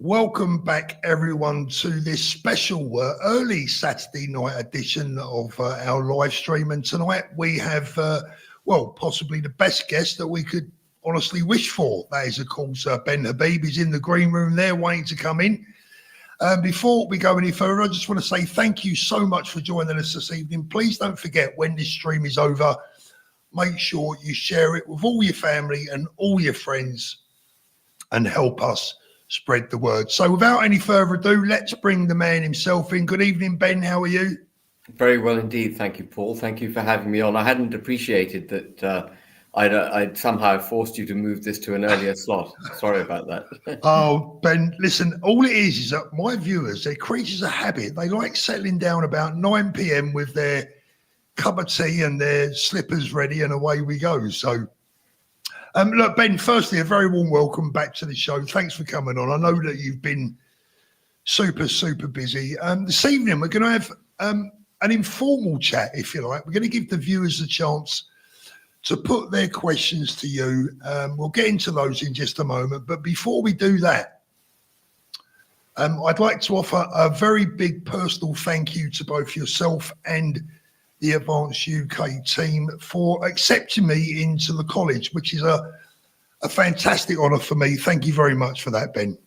Welcome back, everyone, to this special early Saturday night edition of our live stream. And tonight we have, possibly the best guest that we could honestly wish for. That is, of course, Ben Habib is in the green room there waiting to come in. Before we go any further, I just want to say thank you so much for joining us this evening. Please don't forget, when this stream is over, make sure you share it with all your family and all your friends and help us spread the word. So without any further ado, let's bring the man himself in. Good evening, Ben. How are you? Very well indeed. Thank you, Paul. Thank you for having me on. I hadn't appreciated that I'd somehow forced you to move this to an earlier slot. Sorry about that. Oh, Ben, listen, all it is that my viewers, they're creatures of habit. They like settling down about 9 p.m. with their cup of tea and their slippers ready, and away we go. So look, Ben, firstly, a very warm welcome back to the show. Thanks for coming on. I know that you've been super busy. This evening, we're going to have an informal chat, if you like. We're going to give the viewers a chance to put their questions to you. We'll get into those in just a moment. But before we do that, I'd like to offer a very big personal thank you to both yourself and the Advanced UK team for accepting me into the college, which is a fantastic honour for me. Thank you very much for that, Ben.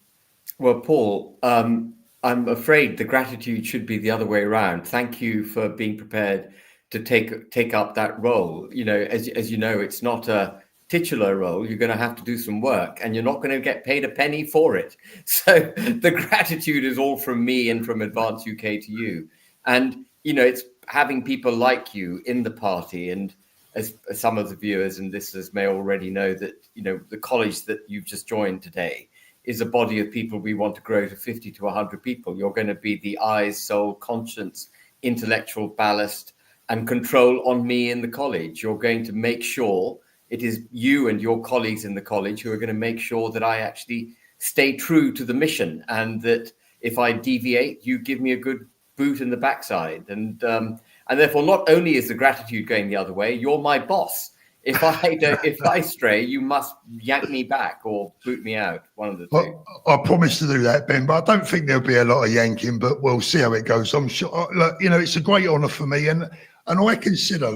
Well, Paul, I'm afraid the gratitude should be the other way around. Thank you for being prepared to take up that role. You know, as you know, it's not a titular role. You're going to have to do some work, and you're not going to get paid a penny for it. So the gratitude is all from me and from Advanced UK to you. And you know, it's having people like you in the party, and as some of the viewers and listeners may already know, that you know the college that you've just joined today is a body of people we want to grow to 50 to 100 people. You're going to be the eyes, soul, conscience, intellectual ballast and control on me in the college. You're going to make sure it is you and your colleagues in the college who are going to make sure that I actually stay true to the mission, and that if I deviate, you give me a good boot in the backside. And therefore, not only is the gratitude going the other way, you're my boss. If I stray, you must yank me back or boot me out. One of the two. Well, I promise to do that, Ben, but I don't think there'll be a lot of yanking, but we'll see how it goes. I'm sure, look, you know, it's a great honour for me, and I consider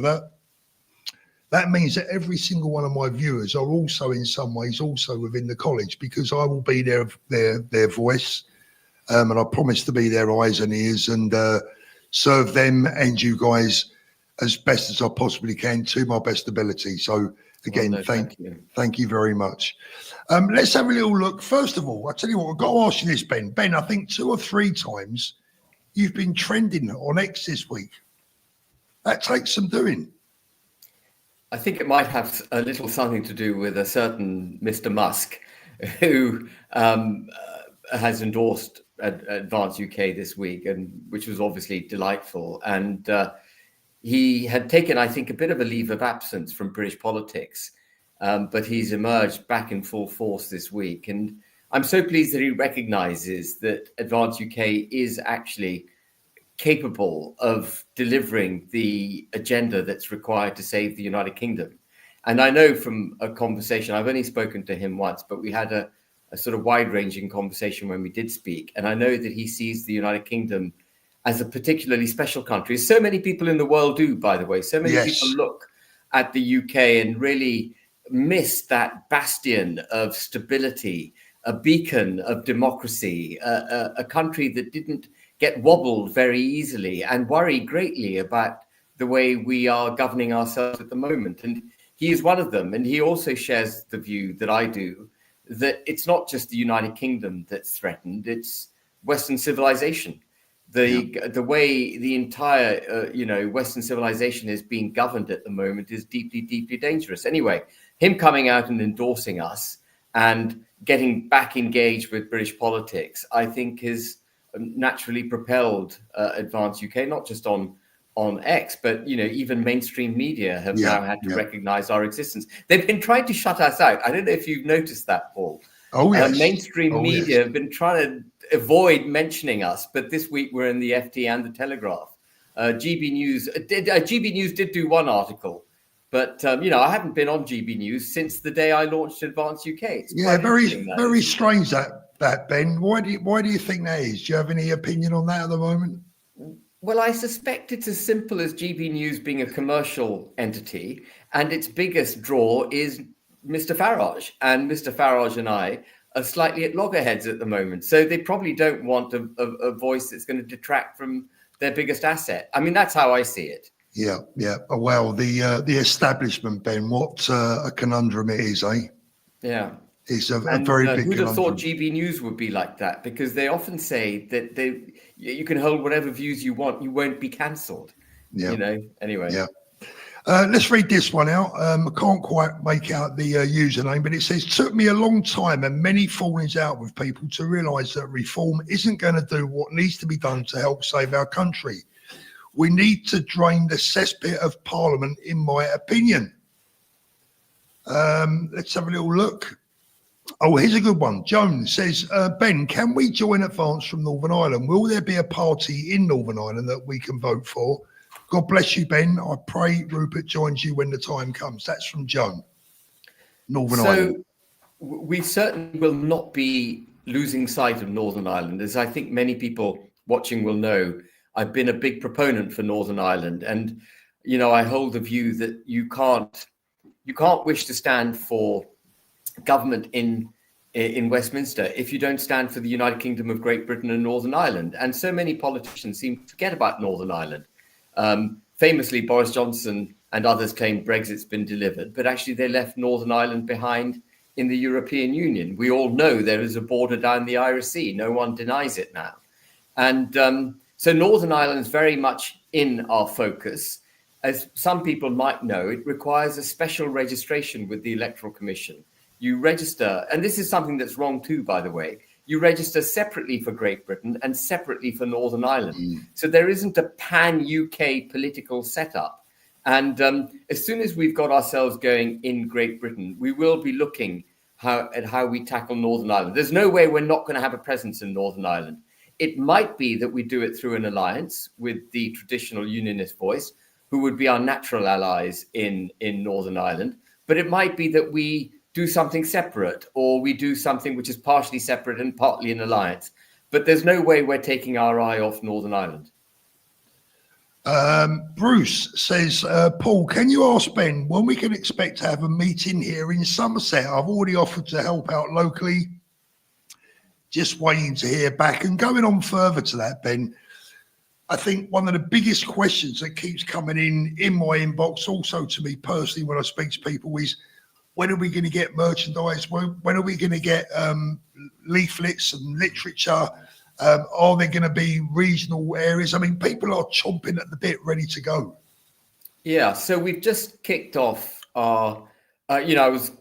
that means that every single one of my viewers are also in some ways also within the college, because I will be their voice. And I promise to be their eyes and ears and serve them and you guys as best as I possibly can to my best ability. So again, thank you very much. Let's have a little look. First of all, I tell you what, I've got to ask you this, Ben. Ben, I think 2 or 3 times you've been trending on X this week. That takes some doing. I think it might have a little something to do with a certain Mr. Musk who has endorsed Advanced UK this week, and which was obviously delightful. And he had taken, I think, a bit of a leave of absence from British politics, but he's emerged back in full force this week. And I'm so pleased that he recognises that Advanced UK is actually capable of delivering the agenda that's required to save the United Kingdom. And I know from a conversation, I've only spoken to him once, but we had a sort of wide-ranging conversation when we did speak. And I know that he sees the United Kingdom as a particularly special country. So many people in the world do, by the way. So many people look at the UK and really miss that bastion of stability, a beacon of democracy, a country that didn't get wobbled very easily and worry greatly about the way we are governing ourselves at the moment. And he is one of them. And he also shares the view that I do, that it's not just the United Kingdom that's threatened, it's Western civilization. The way the entire, Western civilization is being governed at the moment is deeply dangerous. Anyway, him coming out and endorsing us and getting back engaged with British politics, I think has naturally propelled Advanced UK, not just on X, but even mainstream media have now had to recognize our existence. They've been trying to shut us out. I don't know if you've noticed that, Paul. Oh yes. Mainstream media have been trying to avoid mentioning us, but this week we're in the FT and the Telegraph. GB News did do one article, but I haven't been on GB News since the day I launched Advanced UK. Very strange that that, Ben. Why do you think that is? Do you have any opinion on that at the moment? Well, I suspect it's as simple as GB News being a commercial entity, and its biggest draw is Mr. Farage. And Mr. Farage and I are slightly at loggerheads at the moment. So they probably don't want a voice that's going to detract from their biggest asset. I mean, that's how I see it. Yeah. Oh, well, the establishment, Ben, what a conundrum it is, eh? Yeah. It's a very big who'd have conundrum. thought GB News would be like that? Because they often say that you can hold whatever views you want, you won't be cancelled. Yeah. You know, anyway. Yeah. Let's read this one out. I can't quite make out the username, but it says, took me a long time and many fallings out with people to realise that reform isn't going to do what needs to be done to help save our country. We need to drain the cesspit of Parliament, in my opinion. Let's have a little look. Oh, here's a good one. Joan says, Ben, can we join Advance from Northern Ireland? Will there be a party in Northern Ireland that we can vote for? God bless you, Ben. I pray Rupert joins you when the time comes. That's from Joan, Northern Ireland. We certainly will not be losing sight of Northern Ireland. As I think many people watching will know, I've been a big proponent for Northern Ireland. And, you know, I hold the view that you can't wish to stand for government in Westminster if you don't stand for the United Kingdom of Great Britain and Northern Ireland. And so many politicians seem to forget about Northern Ireland. Famously, Boris Johnson and others claim Brexit's been delivered, but actually they left Northern Ireland behind in the European Union. We all know there is a border down the Irish Sea. No one denies it now. And so Northern Ireland is very much in our focus. As some people might know, it requires a special registration with the Electoral Commission. You register, and this is something that's wrong too, by the way, you register separately for Great Britain and separately for Northern Ireland. So there isn't a pan-UK political setup. And as soon as we've got ourselves going in Great Britain, we will be looking at how we tackle Northern Ireland. There's no way we're not going to have a presence in Northern Ireland. It might be that we do it through an alliance with the traditional unionist voice, who would be our natural allies in Northern Ireland. But it might be that we do something separate, or we do something which is partially separate and partly an alliance. But there's no way we're taking our eye off Northern Ireland. Bruce says, Paul, can you ask Ben when we can expect to have a meeting here in Somerset? I've already offered to help out locally. Just waiting to hear back. And going on further to that, Ben, I think one of the biggest questions that keeps coming in my inbox, also to me personally when I speak to people, is when are we going to get merchandise? When are we going to get leaflets and literature? Are there going to be regional areas? I mean, people are chomping at the bit, ready to go. Yeah, so we've just kicked off our, I was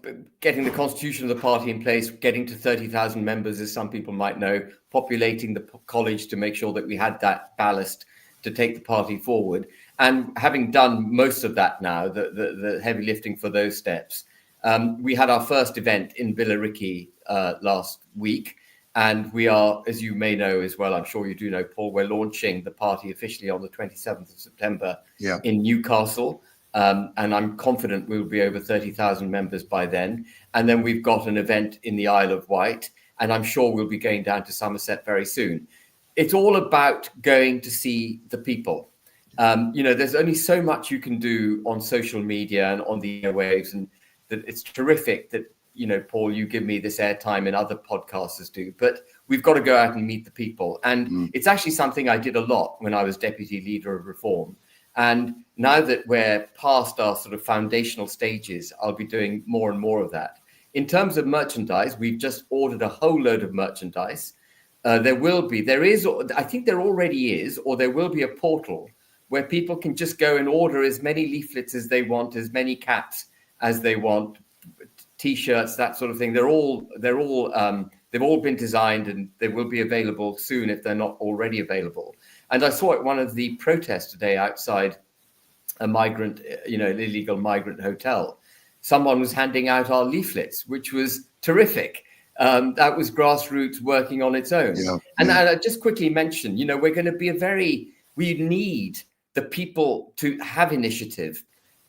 getting the constitution of the party in place, getting to 30,000 members, as some people might know, populating the college to make sure that we had that ballast to take the party forward. And having done most of that now, the heavy lifting for those steps, we had our first event in Billericay last week. And we are, as you may know as well, I'm sure you do know, Paul, we're launching the party officially on the 27th of September in Newcastle. And I'm confident we'll be over 30,000 members by then. And then we've got an event in the Isle of Wight. And I'm sure we'll be going down to Somerset very soon. It's all about going to see the people. There's only so much you can do on social media and on the airwaves. And that it's terrific that, Paul, you give me this airtime and other podcasters do, but we've got to go out and meet the people. And it's actually something I did a lot when I was deputy leader of Reform. And now that we're past our sort of foundational stages, I'll be doing more and more of that. In terms of merchandise, we've just ordered a whole load of merchandise. I think there already is, or there will be a portal where people can just go and order as many leaflets as they want, as many caps as they want, T-shirts, that sort of thing. They've all been designed and they will be available soon if they're not already available. And I saw at one of the protests today outside a illegal migrant hotel, someone was handing out our leaflets, which was terrific. That was grassroots working on its own. And I just quickly mention, we're going to be we need the people to have initiative,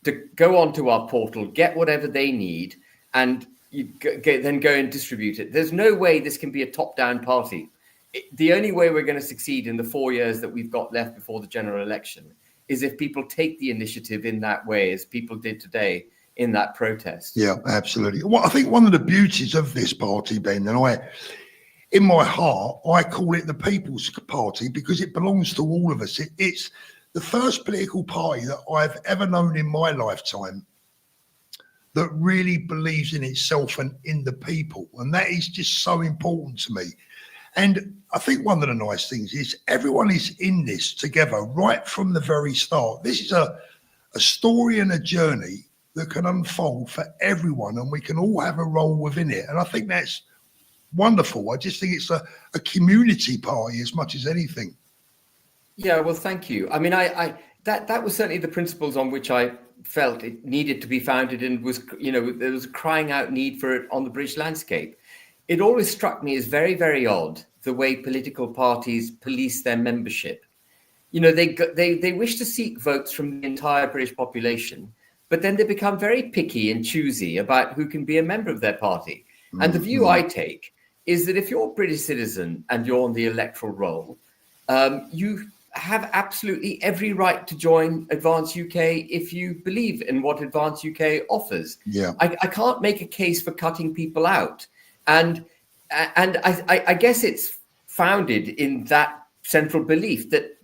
to go onto our portal, get whatever they need, and then go and distribute it. There's no way this can be a top-down party. The only way we're going to succeed in the 4 years that we've got left before the general election is if people take the initiative in that way, as people did today in that protest. Yeah, absolutely. Well, I think one of the beauties of this party, Ben, and in my heart, I call it the People's Party because it belongs to all of us. It's the first political party that I've ever known in my lifetime that really believes in itself and in the people. And that is just so important to me. And I think one of the nice things is everyone is in this together right from the very start. This is a story and a journey that can unfold for everyone, and we can all have a role within it. And I think that's wonderful. I just think it's a community party as much as anything. Yeah, well, thank you. I mean, that was certainly the principles on which I felt it needed to be founded, and was, there was a crying out need for it on the British landscape. It always struck me as very, very odd the way political parties police their membership. They wish to seek votes from the entire British population, but then they become very picky and choosy about who can be a member of their party. Mm-hmm. And the view I take is that if you're a British citizen and you're on the electoral roll, you have absolutely every right to join Advance UK if you believe in what Advance UK offers. Yeah, I can't make a case for cutting people out. And I guess it's founded in that central belief that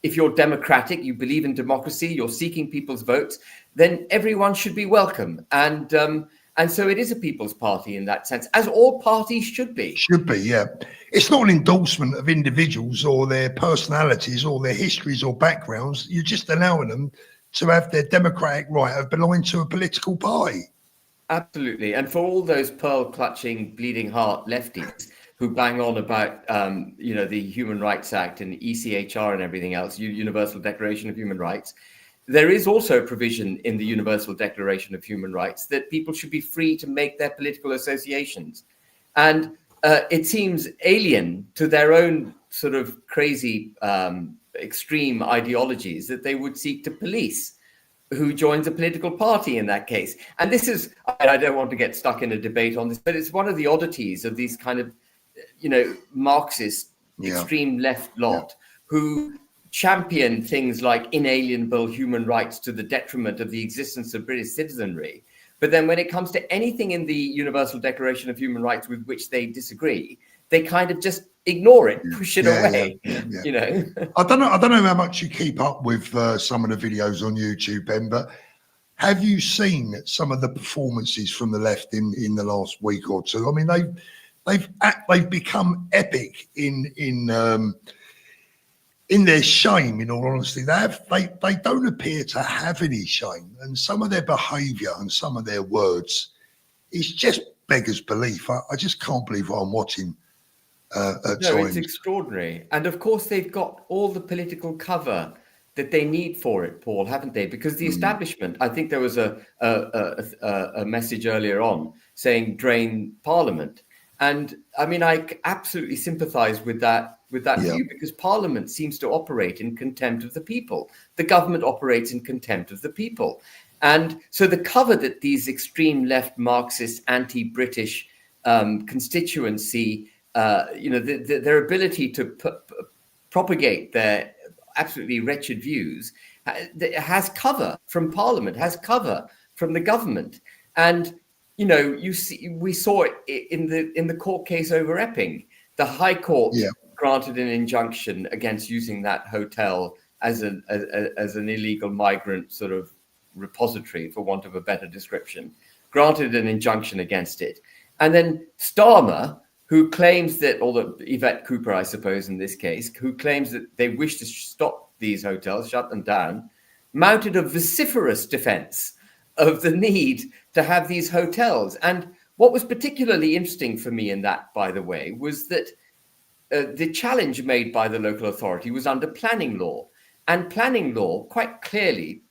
if you're democratic, you believe in democracy, you're seeking people's votes, then everyone should be welcome. And so it is a people's party in that sense, as all parties should be. Should be, yeah. It's not an endorsement of individuals or their personalities or their histories or backgrounds. You're just allowing them to have their democratic right of belonging to a political party. Absolutely. And for all those pearl-clutching, bleeding heart lefties who bang on about, the Human Rights Act and ECHR and everything else, Universal Declaration of Human Rights, there is also a provision in the Universal Declaration of Human Rights that people should be free to make their political associations. And it seems alien to their own sort of crazy, extreme ideologies that they would seek to police who joins a political party in that case. And this is, I don't want to get stuck in a debate on this, but it's one of the oddities of these kind of, Marxist extreme left lot who champion things like inalienable human rights to the detriment of the existence of British citizenry. But then when it comes to anything in the Universal Declaration of Human Rights with which they disagree, they kind of just ignore it, push it away. I don't know how much you keep up with some of the videos on YouTube, Ben, but have you seen some of the performances from the left in the last week or two? I mean, they've become epic in their shame. In all honesty, they don't appear to have any shame, and some of their behaviour and some of their words is just beggars belief. I just can't believe what I'm watching. It's extraordinary. And of course, they've got all the political cover that they need for it, Paul, haven't they? Because the establishment, I think there was a message earlier on saying drain Parliament. And I mean, I absolutely sympathise with that view, because Parliament seems to operate in contempt of the people. The government operates in contempt of the people. And so the cover that these extreme left Marxist anti-British constituency, their ability to propagate their absolutely wretched views has cover from Parliament, has cover from the government. And we saw it in the court case over Epping. The High Court granted an injunction against using that hotel as an illegal migrant sort of repository, for want of a better description, granted an injunction against it. And then Starmer, who claims that, or Yvette Cooper, I suppose, in this case, who claims that they wish to stop these hotels, shut them down, mounted a vociferous defense of the need to have these hotels. And what was particularly interesting for me in that, by the way, was that the challenge made by the local authority was under planning law. And planning law quite clearly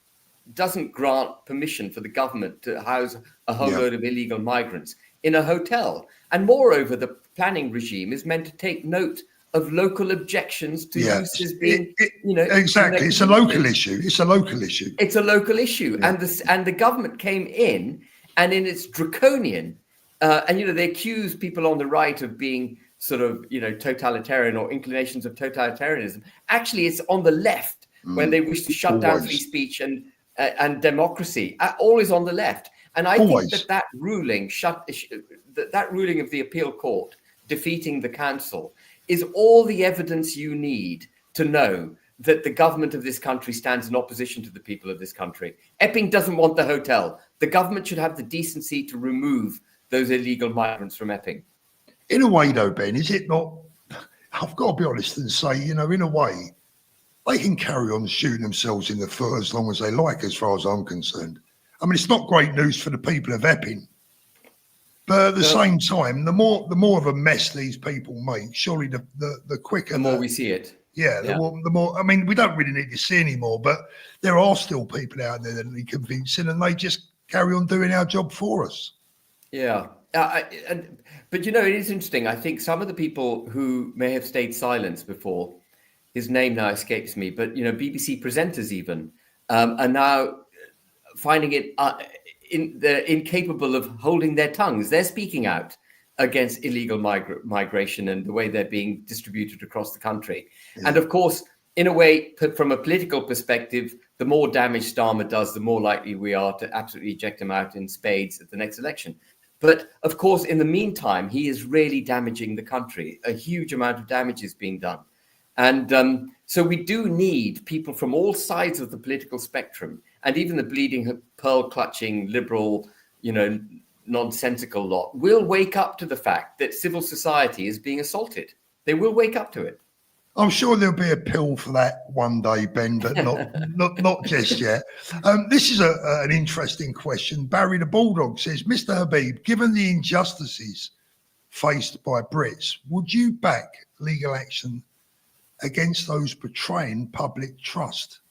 doesn't grant permission for the government to house a whole load of illegal migrants in a hotel. And moreover, the planning regime is meant to take note of local objections to uses being, exactly. It's a local issue. It's a local issue. It's a local issue. Yeah. And the government came in, and in its draconian And, they accuse people on the right of being sort of, totalitarian or inclinations of totalitarianism. Actually, it's on the left when they wish to shut down free speech and democracy. Always on the left. And I think that ruling that ruling of the appeal court defeating the council is all the evidence you need to know that the government of this country stands in opposition to the people of this country. Epping doesn't want the hotel. The government should have the decency to remove those illegal migrants from Epping. In a way, though, Ben, is it not? I've got to be honest and say, in a way, they can carry on shooting themselves in the foot as long as they like, as far as I'm concerned. I mean, it's not great news for the people of Epping, but at the same time, the more of a mess these people make, surely the quicker, the more we see it. Yeah, the more. I mean, we don't really need to see anymore, but there are still people out there that need convincing, and they just carry on doing our job for us. Yeah. But, it is interesting. I think some of the people who may have stayed silent before, his name now escapes me, but, BBC presenters even are now finding it they're incapable of holding their tongues. They're speaking out against illegal migration and the way they're being distributed across the country. Yeah. And of course, in a way, from a political perspective, the more damage Starmer does, the more likely we are to absolutely eject him out in spades at the next election. But of course, in the meantime, he is really damaging the country. A huge amount of damage is being done. And so we do need people from all sides of the political spectrum, and even the bleeding, pearl-clutching, liberal, nonsensical lot will wake up to the fact that civil society is being assaulted. They will wake up to it. I'm sure there'll be a pill for that one day, Ben, but not just yet. This is an interesting question. Barry the Bulldog says, Mr. Habib, given the injustices faced by Brits, would you back legal action against those betraying public trust?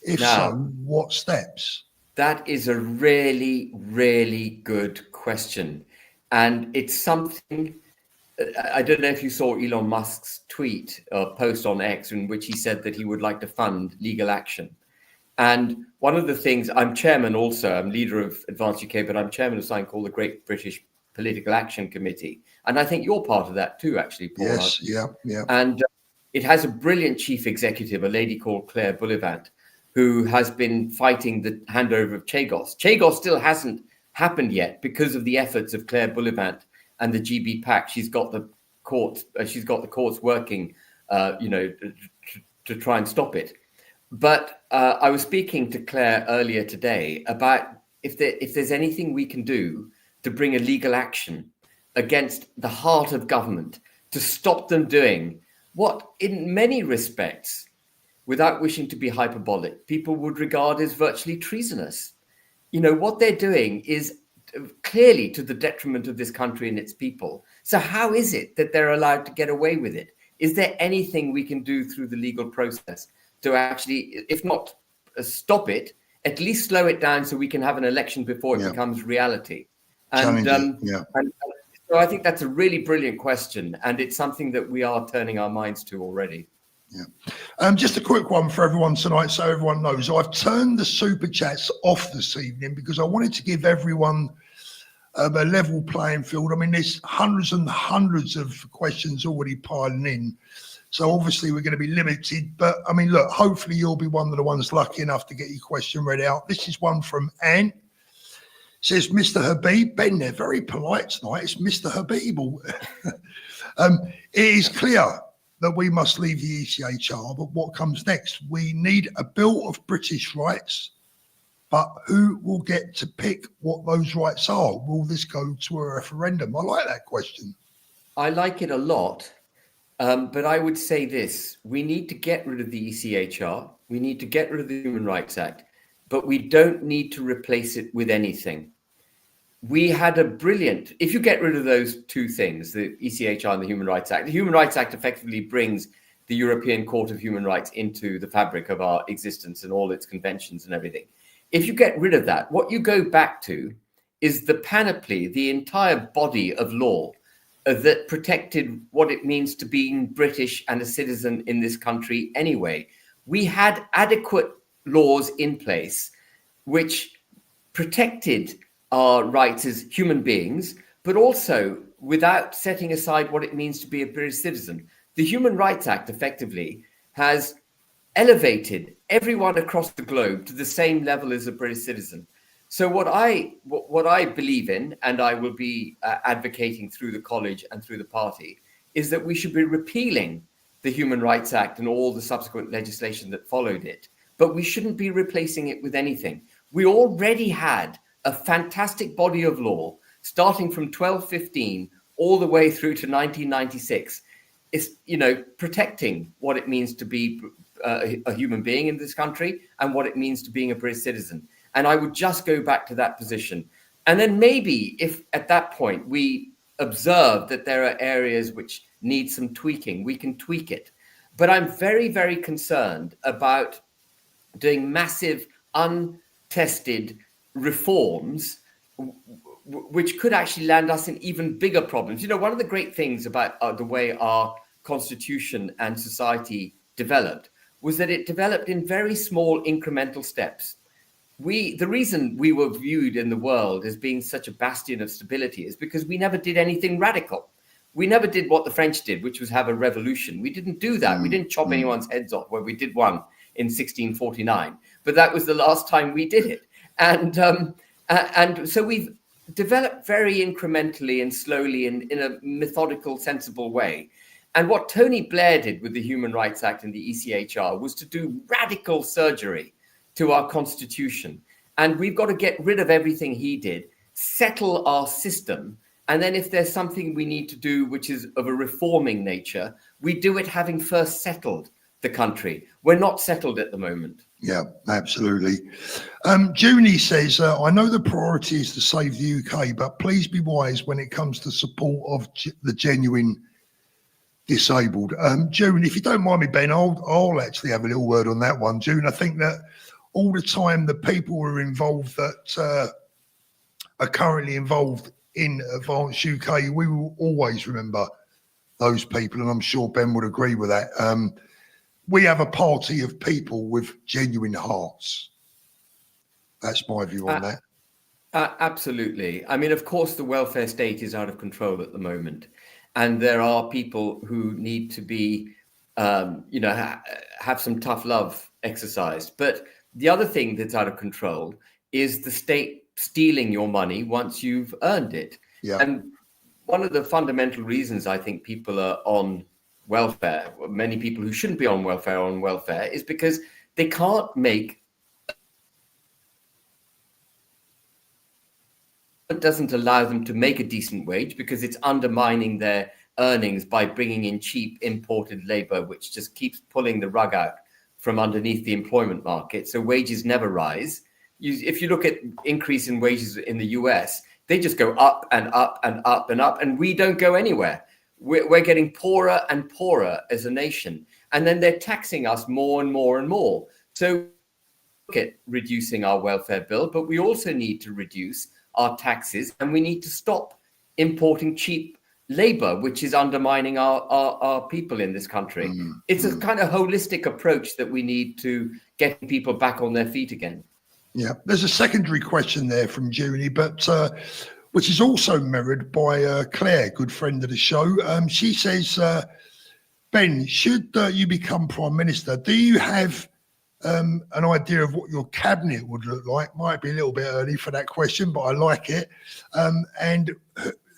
If so, what steps? That is a really, really good question. And it's something, I don't know if you saw Elon Musk's post on X, in which he said that he would like to fund legal action. And one of the things, I'm chairman also, I'm leader of Advance UK, but I'm chairman of something called the Great British Political Action Committee. And I think you're part of that too, actually, Paul. Yes, yeah. And it has a brilliant chief executive, a lady called Claire Bullivant, who has been fighting the handover of Chagos. Chagos still hasn't happened yet because of the efforts of Claire Bullivant and the GB PAC. She's got the courts working, to try and stop it. But I was speaking to Claire earlier today about if there's anything we can do to bring a legal action against the heart of government to stop them doing what, in many respects, without wishing to be hyperbolic, people would regard as virtually treasonous. What they're doing is clearly to the detriment of this country and its people. So how is it that they're allowed to get away with it? Is there anything we can do through the legal process to actually, if not stop it, at least slow it down so we can have an election before it becomes reality? And so I think that's a really brilliant question, and it's something that we are turning our minds to already. Yeah. Just a quick one for everyone tonight, so everyone knows. I've turned the super chats off this evening because I wanted to give everyone a level playing field. I mean, there's hundreds and hundreds of questions already piling in, so obviously we're going to be limited. But I mean, look, hopefully you'll be one of the ones lucky enough to get your question read out. This is one from Anne. Says, Mr. Habib, Ben, they're very polite tonight. It's Mr. Habib. It is clear that we must leave the ECHR, but what comes next? We need a Bill of British Rights, but who will get to pick what those rights are? Will this go to a referendum? I like that question. I like it a lot, but I would say this. We need to get rid of the ECHR. We need to get rid of the Human Rights Act, but we don't need to replace it with anything. We had a brilliant, if you get rid of those two things, the ECHR and the Human Rights Act, the Human Rights Act effectively brings the European Court of Human Rights into the fabric of our existence and all its conventions and everything. If you get rid of that, what you go back to is the panoply, the entire body of law that protected what it means to being British and a citizen in this country anyway. We had adequate laws in place which protected our rights as human beings, but also without setting aside what it means to be a British citizen. The Human Rights Act effectively has elevated everyone across the globe to the same level as a British citizen. So what I believe in, and I will be advocating through the college and through the party, is that we should be repealing the Human Rights Act and all the subsequent legislation that followed it, but we shouldn't be replacing it with anything. We already had a fantastic body of law starting from 1215 all the way through to 1996. It's, protecting what it means to be a human being in this country and what it means to being a British citizen. And I would just go back to that position. And then maybe if at that point we observe that there are areas which need some tweaking, we can tweak it. But I'm very, very concerned about doing massive, untested reforms, which could actually land us in even bigger problems. One of the great things about the way our constitution and society developed was that it developed in very small incremental steps. The reason we were viewed in the world as being such a bastion of stability is because we never did anything radical. We never did what the French did, which was have a revolution. We didn't do that. We didn't chop anyone's heads off. Well, we did one in 1649, but that was the last time we did it. And so we've developed very incrementally and slowly in a methodical, sensible way. And what Tony Blair did with the Human Rights Act and the ECHR was to do radical surgery to our constitution. And we've got to get rid of everything he did, settle our system. And then if there's something we need to do, which is of a reforming nature, we do it having first settled the country. We're not settled at the moment. Yeah, absolutely. Junie says, I know the priority is to save the UK, but please be wise when it comes to support of the genuine disabled. June, if you don't mind me, Ben, I'll actually have a little word on that one. June, I think that all the time the people who are involved that are currently involved in Advance UK, we will always remember those people, and I'm sure Ben would agree with that. We have a party of people with genuine hearts. That's my view on that. Absolutely. I mean, of course, the welfare state is out of control at the moment. And there are people who need to be, have some tough love exercised. But the other thing that's out of control is the state stealing your money once you've earned it. Yeah. And one of the fundamental reasons I think people are on welfare, many people who shouldn't be on welfare, is because they can't make, it doesn't allow them to make a decent wage because it's undermining their earnings by bringing in cheap imported labor, which just keeps pulling the rug out from underneath the employment market. So wages never rise. If you look at increase in wages in the US, they just go up and up and up and up, and we don't go anywhere. We're getting poorer and poorer as a nation. And then they're taxing us more and more and more. So look at reducing our welfare bill, but we also need to reduce our taxes, and we need to stop importing cheap labor, which is undermining our people in this country. It's a kind of holistic approach that we need to get people back on their feet again. Yeah, there's a secondary question there from Junie, but which is also mirrored by Claire, good friend of the show. She says, Ben, should you become Prime Minister, do you have an idea of what your cabinet would look like? Might be a little bit early for that question, but I like it. And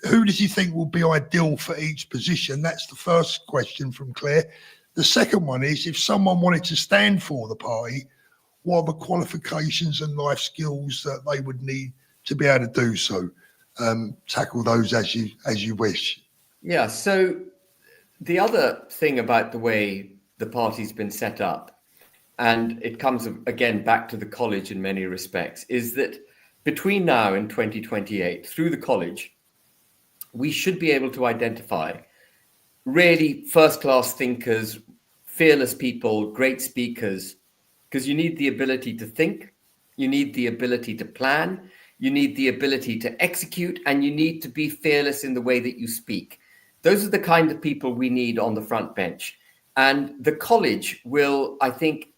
who does he think will be ideal for each position? That's the first question from Claire. The second one is, if someone wanted to stand for the party, what are the qualifications and life skills that they would need to be able to do so? Tackle those as you wish. Yeah, so the other thing about the way the party's been set up, and it comes again back to the college in many respects, is that between now and 2028, through the college, we should be able to identify really first-class thinkers, fearless people, great speakers, because you need the ability to think, you need the ability to plan, you need the ability to execute, and you need to be fearless in the way that you speak. Those are the kind of people we need on the front bench. And the college will, I think,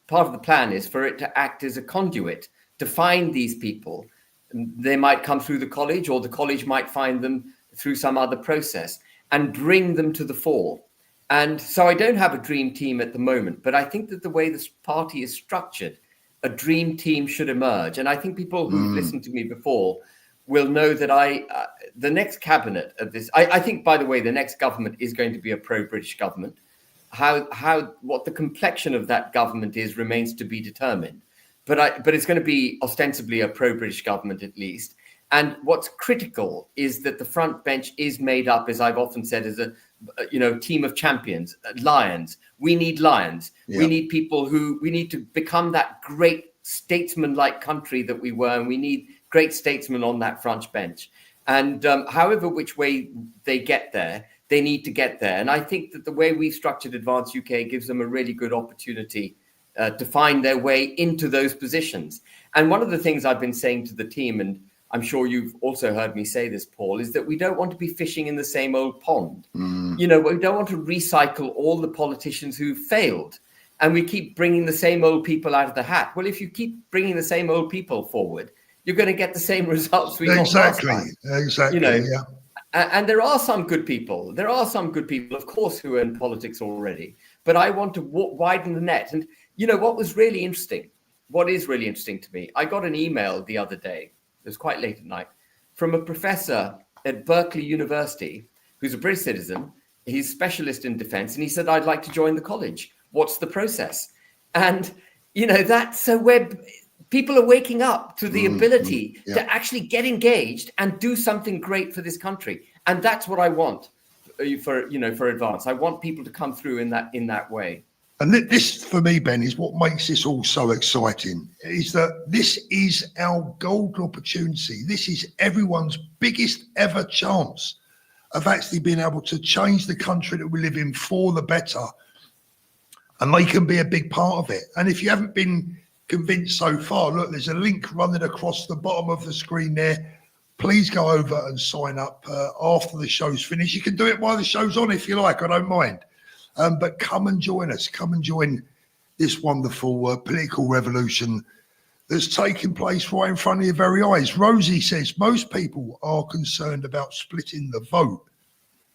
part of the plan is for it to act as a conduit to find these people they might come through the college, or the college might find them through some other process, and bring them to the fore. And so I don't have a dream team at the moment, but I think that the way this party is structured, a dream team should emerge. And I think people who've listened to me before will know that the next cabinet of this, I think, by the way, the next government is going to be a pro-British government. What the complexion of that government is remains to be determined. But it's going to be ostensibly a pro-British government at least. And what's critical is that the front bench is made up, as I've often said, as a team of champions, lions. We need lions. Yeah. We need people we need to become that great statesman-like country that we were, and we need great statesmen on that front bench. And however which way they get there, they need to get there. And I think that the way we've structured Advance UK gives them a really good opportunity to find their way into those positions. And one of the things I've been saying to the team, and I'm sure you've also heard me say this, Paul, is that we don't want to be fishing in the same old pond. We don't want to recycle all the politicians who failed, and we keep bringing the same old people out of the hat. Well, if you keep bringing the same old people forward, you're going to get the same results we got last time. Exactly. Yeah. And there are some good people. There are some good people, of course, who are in politics already. But I want to widen the net. And what is really interesting to me, I got an email the other day. It was quite late at night, from a professor at Berkeley University, who's a British citizen. He's specialist in defense. And he said, I'd like to join the college. What's the process? And, that's so where people are waking up to the ability to actually get engaged and do something great for this country. And that's what I want for Advance. I want people to come through in that way. And this, for me, Ben, is what makes this all so exciting, is that this is our golden opportunity. This is everyone's biggest ever chance of actually being able to change the country that we live in for the better. And they can be a big part of it. And if you haven't been convinced so far, look, there's a link running across the bottom of the screen there. Please go over and sign up after the show's finished. You can do it while the show's on if you like, I don't mind. But come and join us. Come and join this wonderful political revolution that's taking place right in front of your very eyes. Rosie says, most people are concerned about splitting the vote.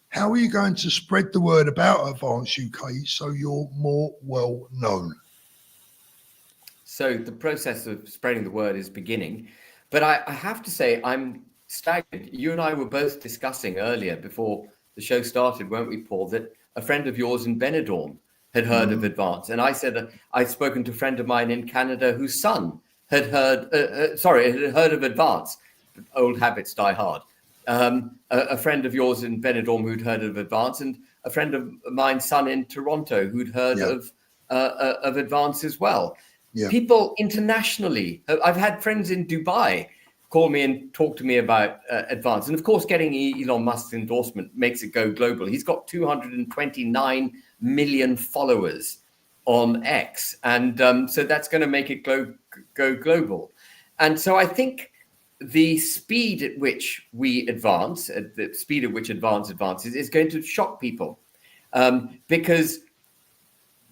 How are you going to spread the word about Advance UK so you're more well known? So the process of spreading the word is beginning. But I have to say, I'm staggered. You and I were both discussing earlier before the show started, weren't we, Paul, that a friend of yours in Benidorm had heard of Advance. And I said that I'd spoken to a friend of mine in Canada whose son had heard of Advance. Old habits die hard. A friend of yours in Benidorm who'd heard of Advance, and a friend of mine's son in Toronto who'd heard of Advance as well. Yeah. People internationally. I've had friends in Dubai call me and talk to me about Advance. And of course, getting Elon Musk's endorsement makes it go global. He's got 229 million followers on X. And so that's going to make it go global. And so I think the speed at which we advance, the speed at which Advance advances, is going to shock people. Because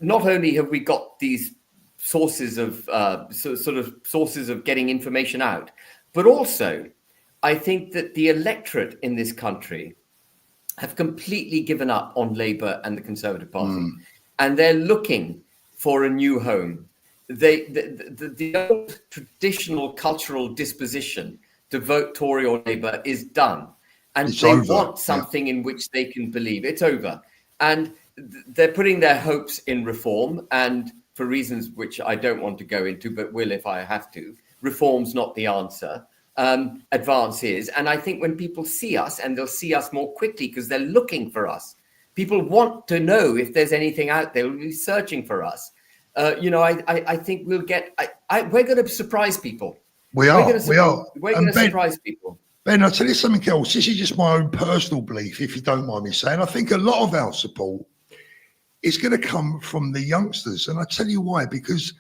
not only have we got these sources of sources of getting information out, but also, I think that the electorate in this country have completely given up on Labour and the Conservative Party, and they're looking for a new home. The old traditional cultural disposition to vote Tory or Labour is done, and they want something in which they can believe. It's over, and they're putting their hopes in reform, and for reasons which I don't want to go into, but will if I have to. Reform's not the answer. Advance is. And I think when people see us, and they'll see us more quickly because they're looking for us. People want to know if there's anything out there. We'll be searching for us. I think we'll get... we're going to surprise people. We are. We're going to surprise people. Ben, I'll tell you something else. This is just my own personal belief, if you don't mind me saying. I think a lot of our support is going to come from the youngsters. And I tell you why, because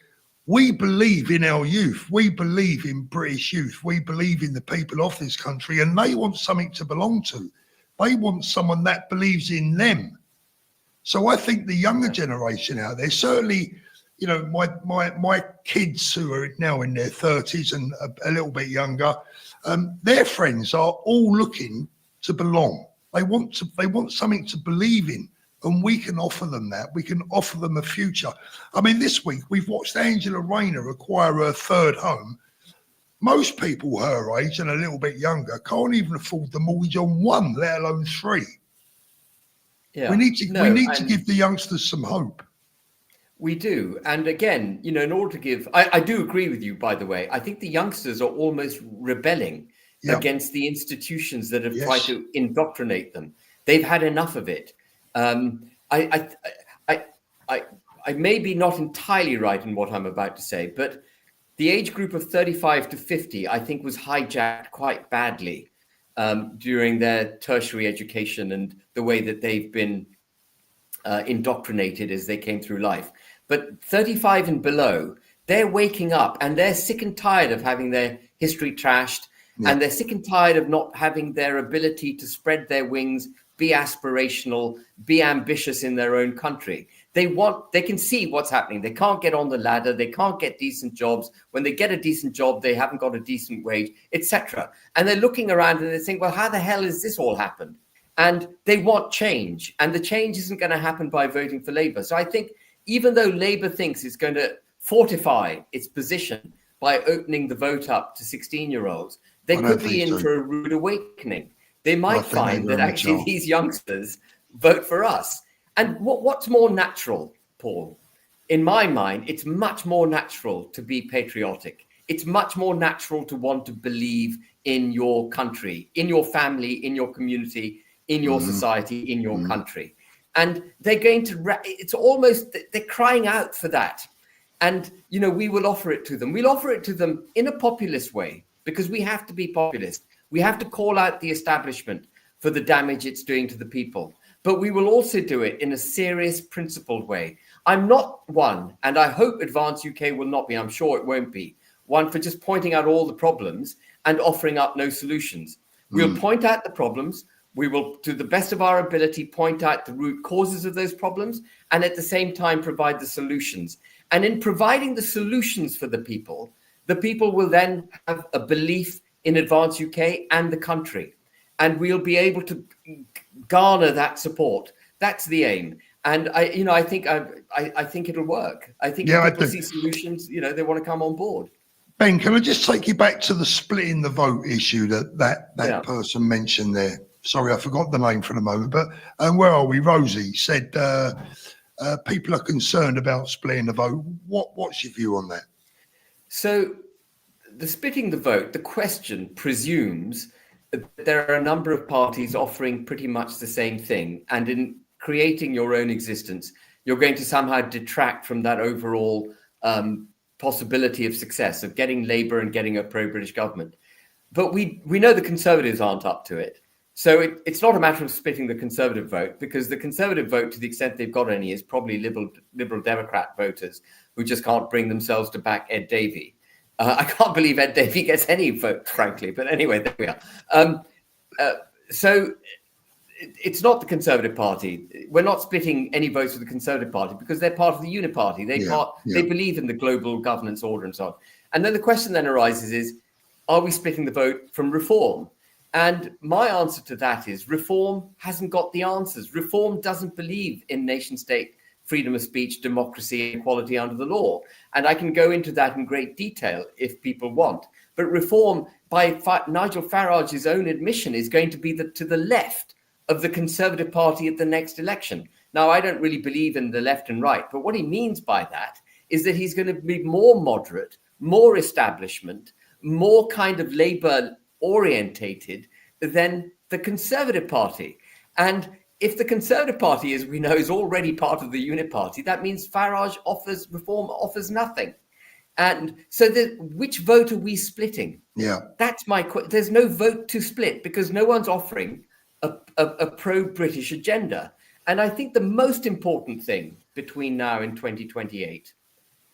we believe in our youth. We believe in British youth. We believe in the people of this country, and they want something to belong to. They want someone that believes in them. So I think the younger generation out there, certainly you know, my kids who are now in their 30s and a little bit younger, their friends are all looking to belong. They want something to believe in, and we can offer them that. We can offer them a future. I mean, this week we've watched Angela Rayner acquire her third home. Most people her age and a little bit younger can't even afford the mortgage on one, let alone three. Yeah. We need to give the youngsters some hope. We do. And again, you know, in order to give, I do agree with you, by the way. I think the youngsters are almost rebelling against the institutions that have tried to indoctrinate them. They've had enough of it. I may be not entirely right in what I'm about to say, but the age group of 35 to 50, I think, was hijacked quite badly during their tertiary education and the way that they've been indoctrinated as they came through life. But 35 and below, they're waking up and they're sick and tired of having their history trashed, and they're sick and tired of not having their ability to spread their wings, be aspirational, be ambitious in their own country. They can see what's happening. They can't get on the ladder. They can't get decent jobs. When they get a decent job, they haven't got a decent wage, etc. And they're looking around and they think, well, how the hell has this all happened? And they want change. And the change isn't going to happen by voting for Labour. So I think even though Labour thinks it's going to fortify its position by opening the vote up to 16-year-olds, they could be in for a rude awakening. They might find that actually these youngsters vote for us. And what's more natural, Paul? In my mind, it's much more natural to be patriotic. It's much more natural to want to believe in your country, in your family, in your community, in your society, in your country. And they're going to, it's almost, they're crying out for that. And, you know, we will offer it to them. We'll offer it to them in a populist way, because we have to be populist. We have to call out the establishment for the damage it's doing to the people. But we will also do it in a serious, principled way. I'm not one, and I hope Advance UK will not be, I'm sure it won't be, one for just pointing out all the problems and offering up no solutions. We'll point out the problems. We will, to the best of our ability, point out the root causes of those problems and at the same time provide the solutions. And in providing the solutions for the people will then have a belief in Advance UK and the country. And we'll be able to garner that support. That's the aim. And I think it'll work. I think if people see solutions, you know, they want to come on board. Ben, can I just take you back to the splitting the vote issue that person mentioned there? Sorry, I forgot the name for the moment, but where are we? Rosie said people are concerned about splitting the vote. What's your view on that? So the splitting the vote, the question presumes that there are a number of parties offering pretty much the same thing. And in creating your own existence, you're going to somehow detract from that overall possibility of success, of getting Labour and getting a pro-British government. But we know the Conservatives aren't up to it. So it's not a matter of splitting the Conservative vote, because the Conservative vote, to the extent they've got any, is probably Liberal Democrat voters who just can't bring themselves to back Ed Davey. I can't believe Ed Davey gets any votes, frankly. But anyway, there we are. So it's not the Conservative Party. We're not splitting any votes with the Conservative Party because they're part of the Uniparty. They believe in the global governance order and so on. And then the question then arises is, are we splitting the vote from Reform? And my answer to that is Reform hasn't got the answers. Reform doesn't believe in nation state, freedom of speech, democracy, equality under the law. And I can go into that in great detail if people want. But Reform, by Nigel Farage's own admission, is going to be to the left of the Conservative Party at the next election. Now, I don't really believe in the left and right, but what he means by that is that he's going to be more moderate, more establishment, more kind of Labour orientated than the Conservative Party. And if the Conservative Party, as we know, is already part of the Uniparty, that means Reform offers nothing. And so which vote are we splitting? Yeah, that's there's no vote to split because no one's offering a pro-British agenda. And I think the most important thing between now and 2028,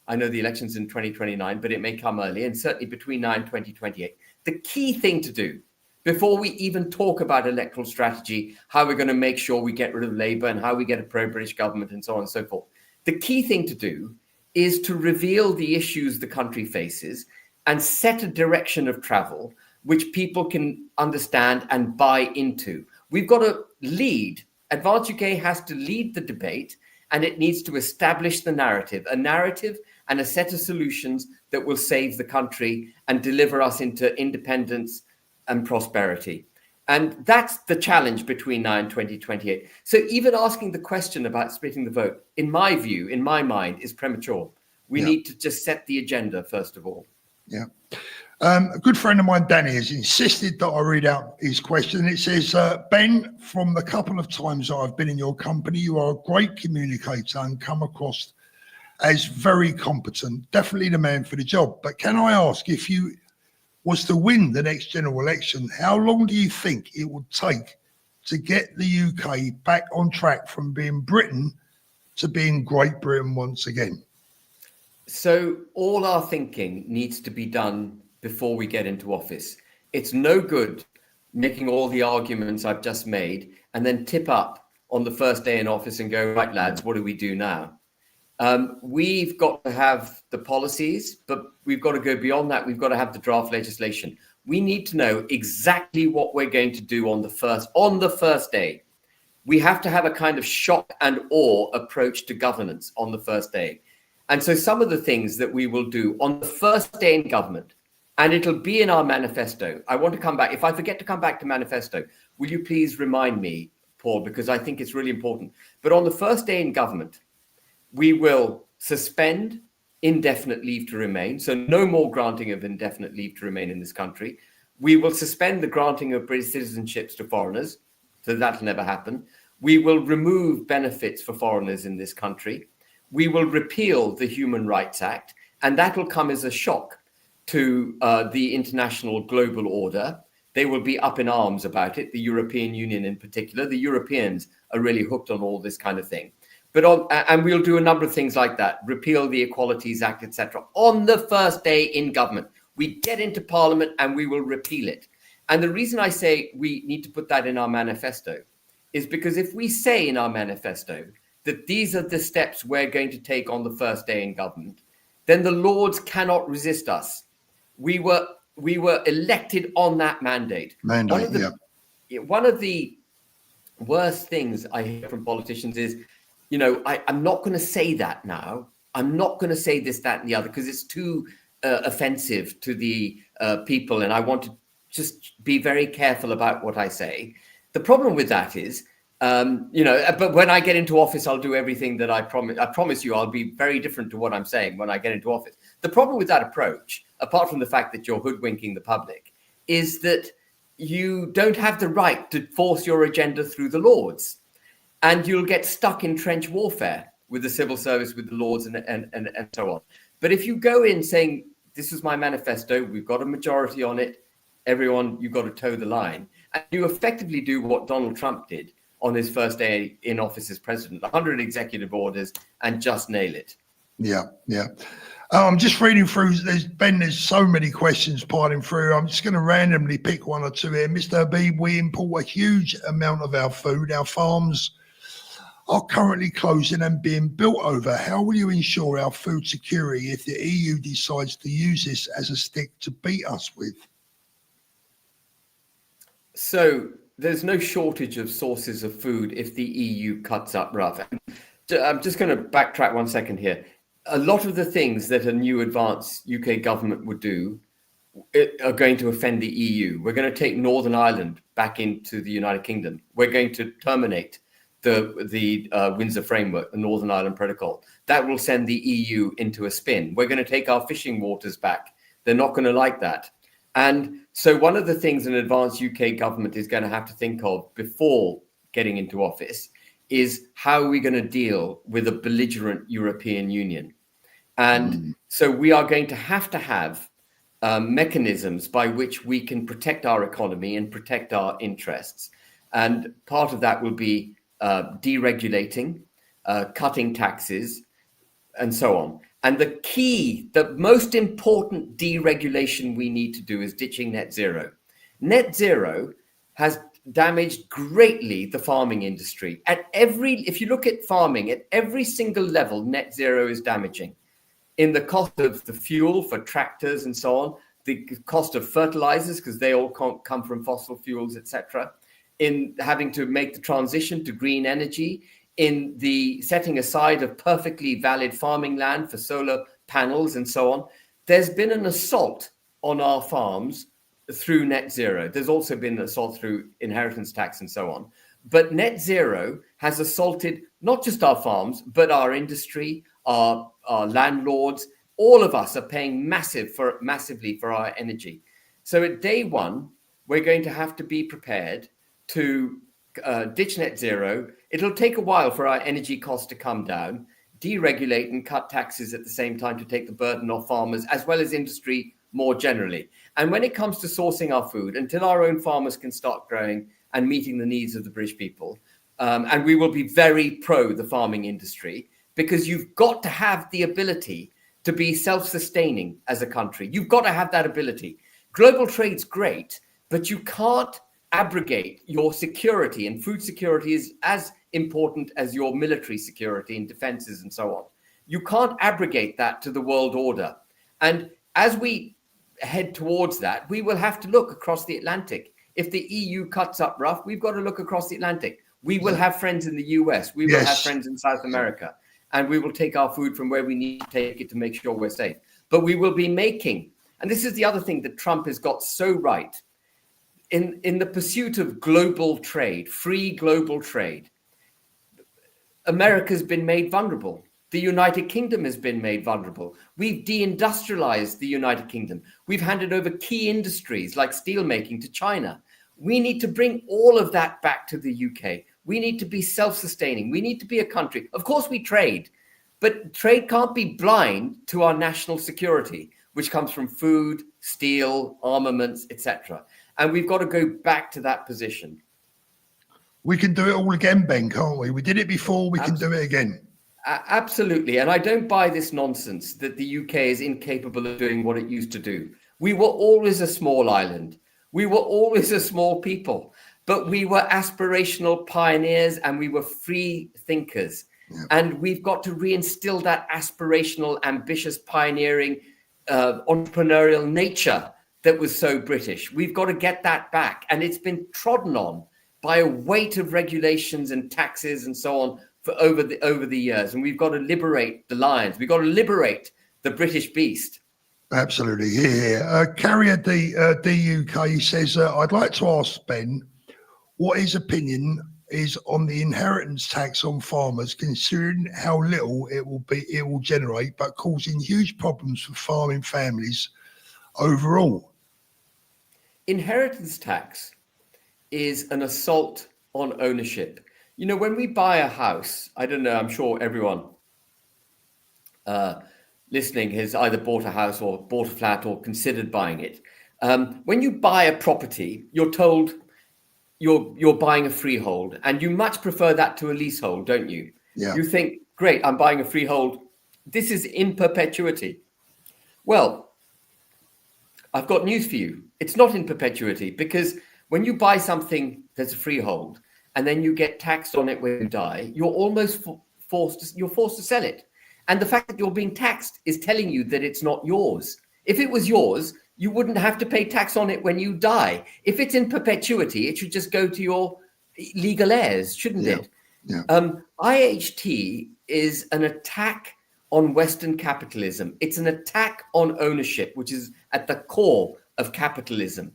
I know the election's in 2029, but it may come early, and certainly between now and 2028, the key thing to do before we even talk about electoral strategy, how we're going to make sure we get rid of Labour and how we get a pro-British government and so on and so forth, the key thing to do is to reveal the issues the country faces and set a direction of travel which people can understand and buy into. We've got to lead. Advance UK has to lead the debate, and it needs to establish the narrative, a narrative and a set of solutions that will save the country and deliver us into independence and prosperity. And that's the challenge between now and 2028. So even asking the question about splitting the vote, in my view, in my mind, is premature. We need to just set the agenda, first of all. Yeah. A good friend of mine, Danny, has insisted that I read out his question. It says, Ben, from the couple of times I've been in your company, you are a great communicator and come across as very competent, definitely the man for the job. But can I ask, if you was to win the next general election, how long do you think it would take to get the UK back on track from being Britain to being Great Britain once again? So all our thinking needs to be done before we get into office. It's no good making all the arguments I've just made and then tip up on the first day in office and go, right, lads, what do we do now? We've got to have the policies, but we've got to go beyond that. We've got to have the draft legislation. We need to know exactly what we're going to do on the first day. We have to have a kind of shock and awe approach to governance on the first day. And so some of the things that we will do on the first day in government, and it'll be in our manifesto. I want to come back. If I forget to come back to manifesto, will you please remind me, Paul, because I think it's really important. But on the first day in government, we will suspend indefinite leave to remain. So no more granting of indefinite leave to remain in this country. We will suspend the granting of British citizenships to foreigners. So that'll never happen. We will remove benefits for foreigners in this country. We will repeal the Human Rights Act, and that will come as a shock to the international global order. They will be up in arms about it, the European Union in particular. The Europeans are really hooked on all this kind of thing. And we'll do a number of things like that, repeal the Equalities Act, etc. On the first day in government, we get into Parliament and we will repeal it. And the reason I say we need to put that in our manifesto is because if we say in our manifesto that these are the steps we're going to take on the first day in government, then the Lords cannot resist us. We were elected on that mandate. One of the worst things I hear from politicians is, you know, I'm not going to say that now. I'm not going to say this, that, and the other because it's too offensive to the people, and I want to just be very careful about what I say. The problem with that is, but when I get into office, I'll do everything that I promise. I promise you, I'll be very different to what I'm saying when I get into office. The problem with that approach, apart from the fact that you're hoodwinking the public, is that you don't have the right to force your agenda through the Lords. And you'll get stuck in trench warfare with the civil service, with the Lords and so on. But if you go in saying, this is my manifesto, we've got a majority on it, everyone, you've got to toe the line. And you effectively do what Donald Trump did on his first day in office as president, 100 executive orders, and just nail it. Yeah. I'm just reading through, there's so many questions piling through. I'm just going to randomly pick one or two here. Mr. Habib, we import a huge amount of our food. Our farms are currently closing and being built over. How will you ensure our food security if the EU decides to use this as a stick to beat us with? So there's no shortage of sources of food if the EU cuts up rough. I'm just going to backtrack 1 second here. A lot of the things that a new advanced UK government would do are going to offend the EU. We're going to take Northern Ireland back into the United Kingdom. We're going to terminate the Windsor Framework, the Northern Ireland Protocol. That will send the EU into a spin. We're going to take our fishing waters back. They're not going to like that. And so one of the things an advanced UK government is going to have to think of before getting into office is how are we going to deal with a belligerent European Union? And so we are going to have mechanisms by which we can protect our economy and protect our interests. And part of that will be deregulating, cutting taxes, and so on. And the most important deregulation we need to do is ditching net zero. Net zero has damaged greatly the farming industry. If you look at farming, at every single level, net zero is damaging. in the cost of the fuel for tractors and so on, the cost of fertilizers, because they all come from fossil fuels, etc., in having to make the transition to green energy, in the setting aside of perfectly valid farming land for solar panels and so on. There's been an assault on our farms through net zero. There's also been an assault through inheritance tax and so on. But net zero has assaulted not just our farms, but our industry, our landlords. All of us are paying massively for our energy. So at day one, we're going to have to be prepared to ditch net zero. It'll take a while for our energy costs to come down, deregulate and cut taxes at the same time to take the burden off farmers as well as industry more generally. And when it comes to sourcing our food, until our own farmers can start growing and meeting the needs of the British people, and we will be very pro the farming industry, because you've got to have the ability to be self-sustaining as a country. You've got to have that ability. Global trade's great, but you can't abrogate your security, and food security is as important as your military security and defenses and so on. You can't abrogate that to the world order. And as we head towards that, we will have to look across the Atlantic. If the EU cuts up rough, we've got to look across the Atlantic. We will have friends in the US. We will have friends in South America. And we will take our food from where we need to take it to make sure we're safe. But we will be making, and this is the other thing that Trump has got so right, in the pursuit of global trade, free global trade, America's been made vulnerable. The United Kingdom has been made vulnerable. We've deindustrialized the United Kingdom. We've handed over key industries like steelmaking to China. We need to bring all of that back to the UK. We need to be self-sustaining. We need to be a country. Of course, we trade, but trade can't be blind to our national security, which comes from food, steel, armaments, etc. And we've got to go back to that position. We can do it all again, Ben, can't we? We did it before, we can do it again. Absolutely. And I don't buy this nonsense that the UK is incapable of doing what it used to do. We were always a small island. We were always a small people, but we were aspirational pioneers and we were free thinkers. Yeah. And we've got to reinstill that aspirational, ambitious, pioneering, entrepreneurial nature that was so British. We've got to get that back. And it's been trodden on by a weight of regulations and taxes and so on for over the years. And we've got to liberate the lions. We've got to liberate the British beast. Absolutely. Yeah. Carrier DUK says, I'd like to ask Ben what his opinion is on the inheritance tax on farmers, considering how little it will generate, but causing huge problems for farming families overall. Inheritance tax is an assault on ownership. You know, when we buy a house, I don't know, I'm sure everyone listening has either bought a house or bought a flat or considered buying it. When you buy a property, you're told you're buying a freehold, and you much prefer that to a leasehold, don't you? Yeah. You think, great, I'm buying a freehold. This is in perpetuity. Well, I've got news for you. It's not in perpetuity, because when you buy something that's a freehold and then you get taxed on it when you die, you're almost forced to sell it. And the fact that you're being taxed is telling you that it's not yours. If it was yours, you wouldn't have to pay tax on it when you die. If it's in perpetuity, it should just go to your legal heirs, shouldn't it? Yeah. IHT is an attack on Western capitalism. It's an attack on ownership, which is at the core of capitalism.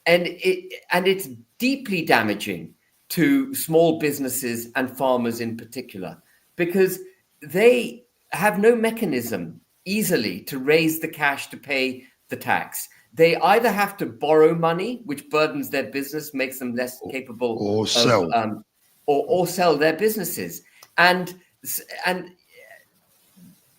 And it's deeply damaging to small businesses and farmers in particular, because they have no mechanism easily to raise the cash to pay the tax. They either have to borrow money, which burdens their business, makes them less capable, or sell, or sell their businesses, and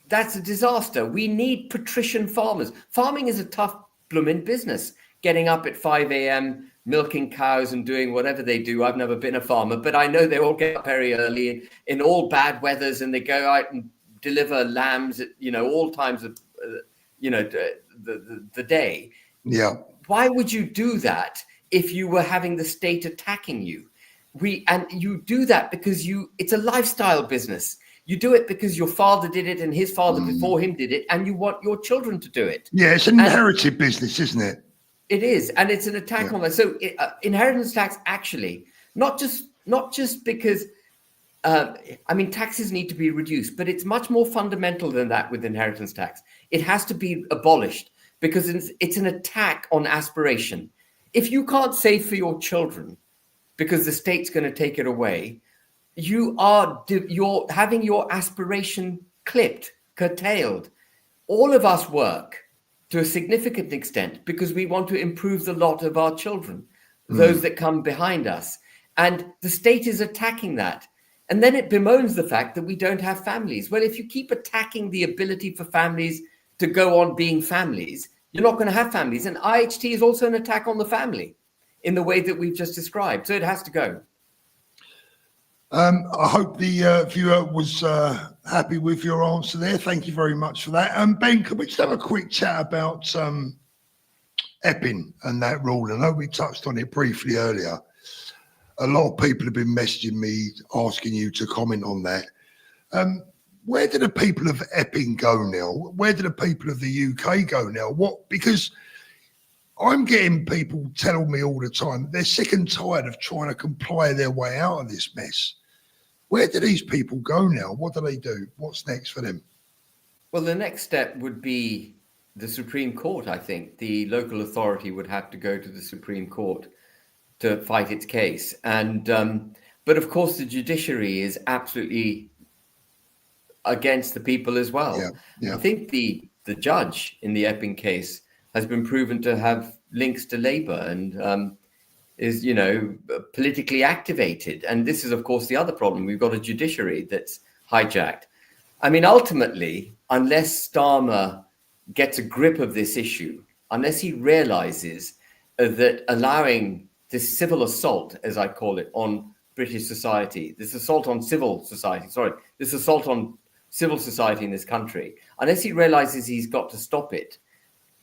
that's a disaster. We need patrician farmers. Farming is a tough blooming business. Getting up at 5 a.m., milking cows and doing whatever they do. I've never been a farmer, but I know they all get up very early in all bad weathers, and they go out and deliver lambs at, all times of, the day. Yeah. Why would you do that if you were having the state attacking you? And you do that because it's a lifestyle business. You do it because your father did it and his father before him did it, and you want your children to do it. Yeah, it's an inherited business, isn't it? It is, and it's an attack on that. So inheritance tax, actually, not just because taxes need to be reduced, but it's much more fundamental than that with inheritance tax. It has to be abolished because it's an attack on aspiration. If you can't save for your children because the state's going to take it away, you're having your aspiration clipped, curtailed. All of us work to a significant extent because we want to improve the lot of our children, those that come behind us. And the state is attacking that. And then it bemoans the fact that we don't have families. Well, if you keep attacking the ability for families to go on being families, you're not going to have families. And IHT is also an attack on the family in the way that we've just described. So it has to go. I hope the viewer was happy with your answer there. Thank you very much for that. Ben, could we just have a quick chat about EPIN and that rule? I know we touched on it briefly earlier. A lot of people have been messaging me asking you to comment on that. Where do the people of EPIN go now? Where do the people of the UK go now? Because I'm getting people telling me all the time they're sick and tired of trying to comply their way out of this mess. Where do these people go now? What do they do? What's next for them? Well, the next step would be the Supreme Court, I think. The local authority would have to go to the Supreme Court to fight its case. And but of course, the judiciary is absolutely against the people as well. Yeah. I think the judge in the EPIN case has been proven to have links to Labour and is, politically activated. And this is, of course, the other problem. We've got a judiciary that's hijacked. I mean, ultimately, unless Starmer gets a grip of this issue, unless he realizes that allowing this civil assault, as I call it, on British society, this assault on civil society in this country, unless he realizes he's got to stop it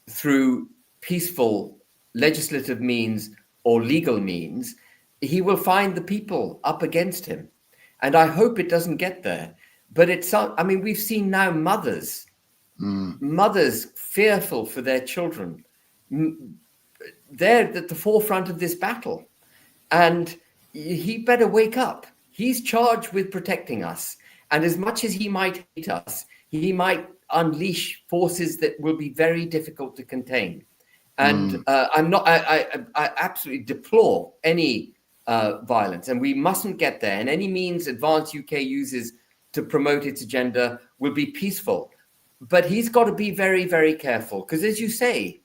through peaceful legislative means or legal means, he will find the people up against him. And I hope it doesn't get there. But we've seen now mothers fearful for their children. They're at the forefront of this battle. And he better wake up. He's charged with protecting us. And as much as he might hate us, he might unleash forces that will be very difficult to contain. And I absolutely deplore any violence, and we mustn't get there. And any means Advance UK uses to promote its agenda will be peaceful. But he's got to be very, very careful, because as you say,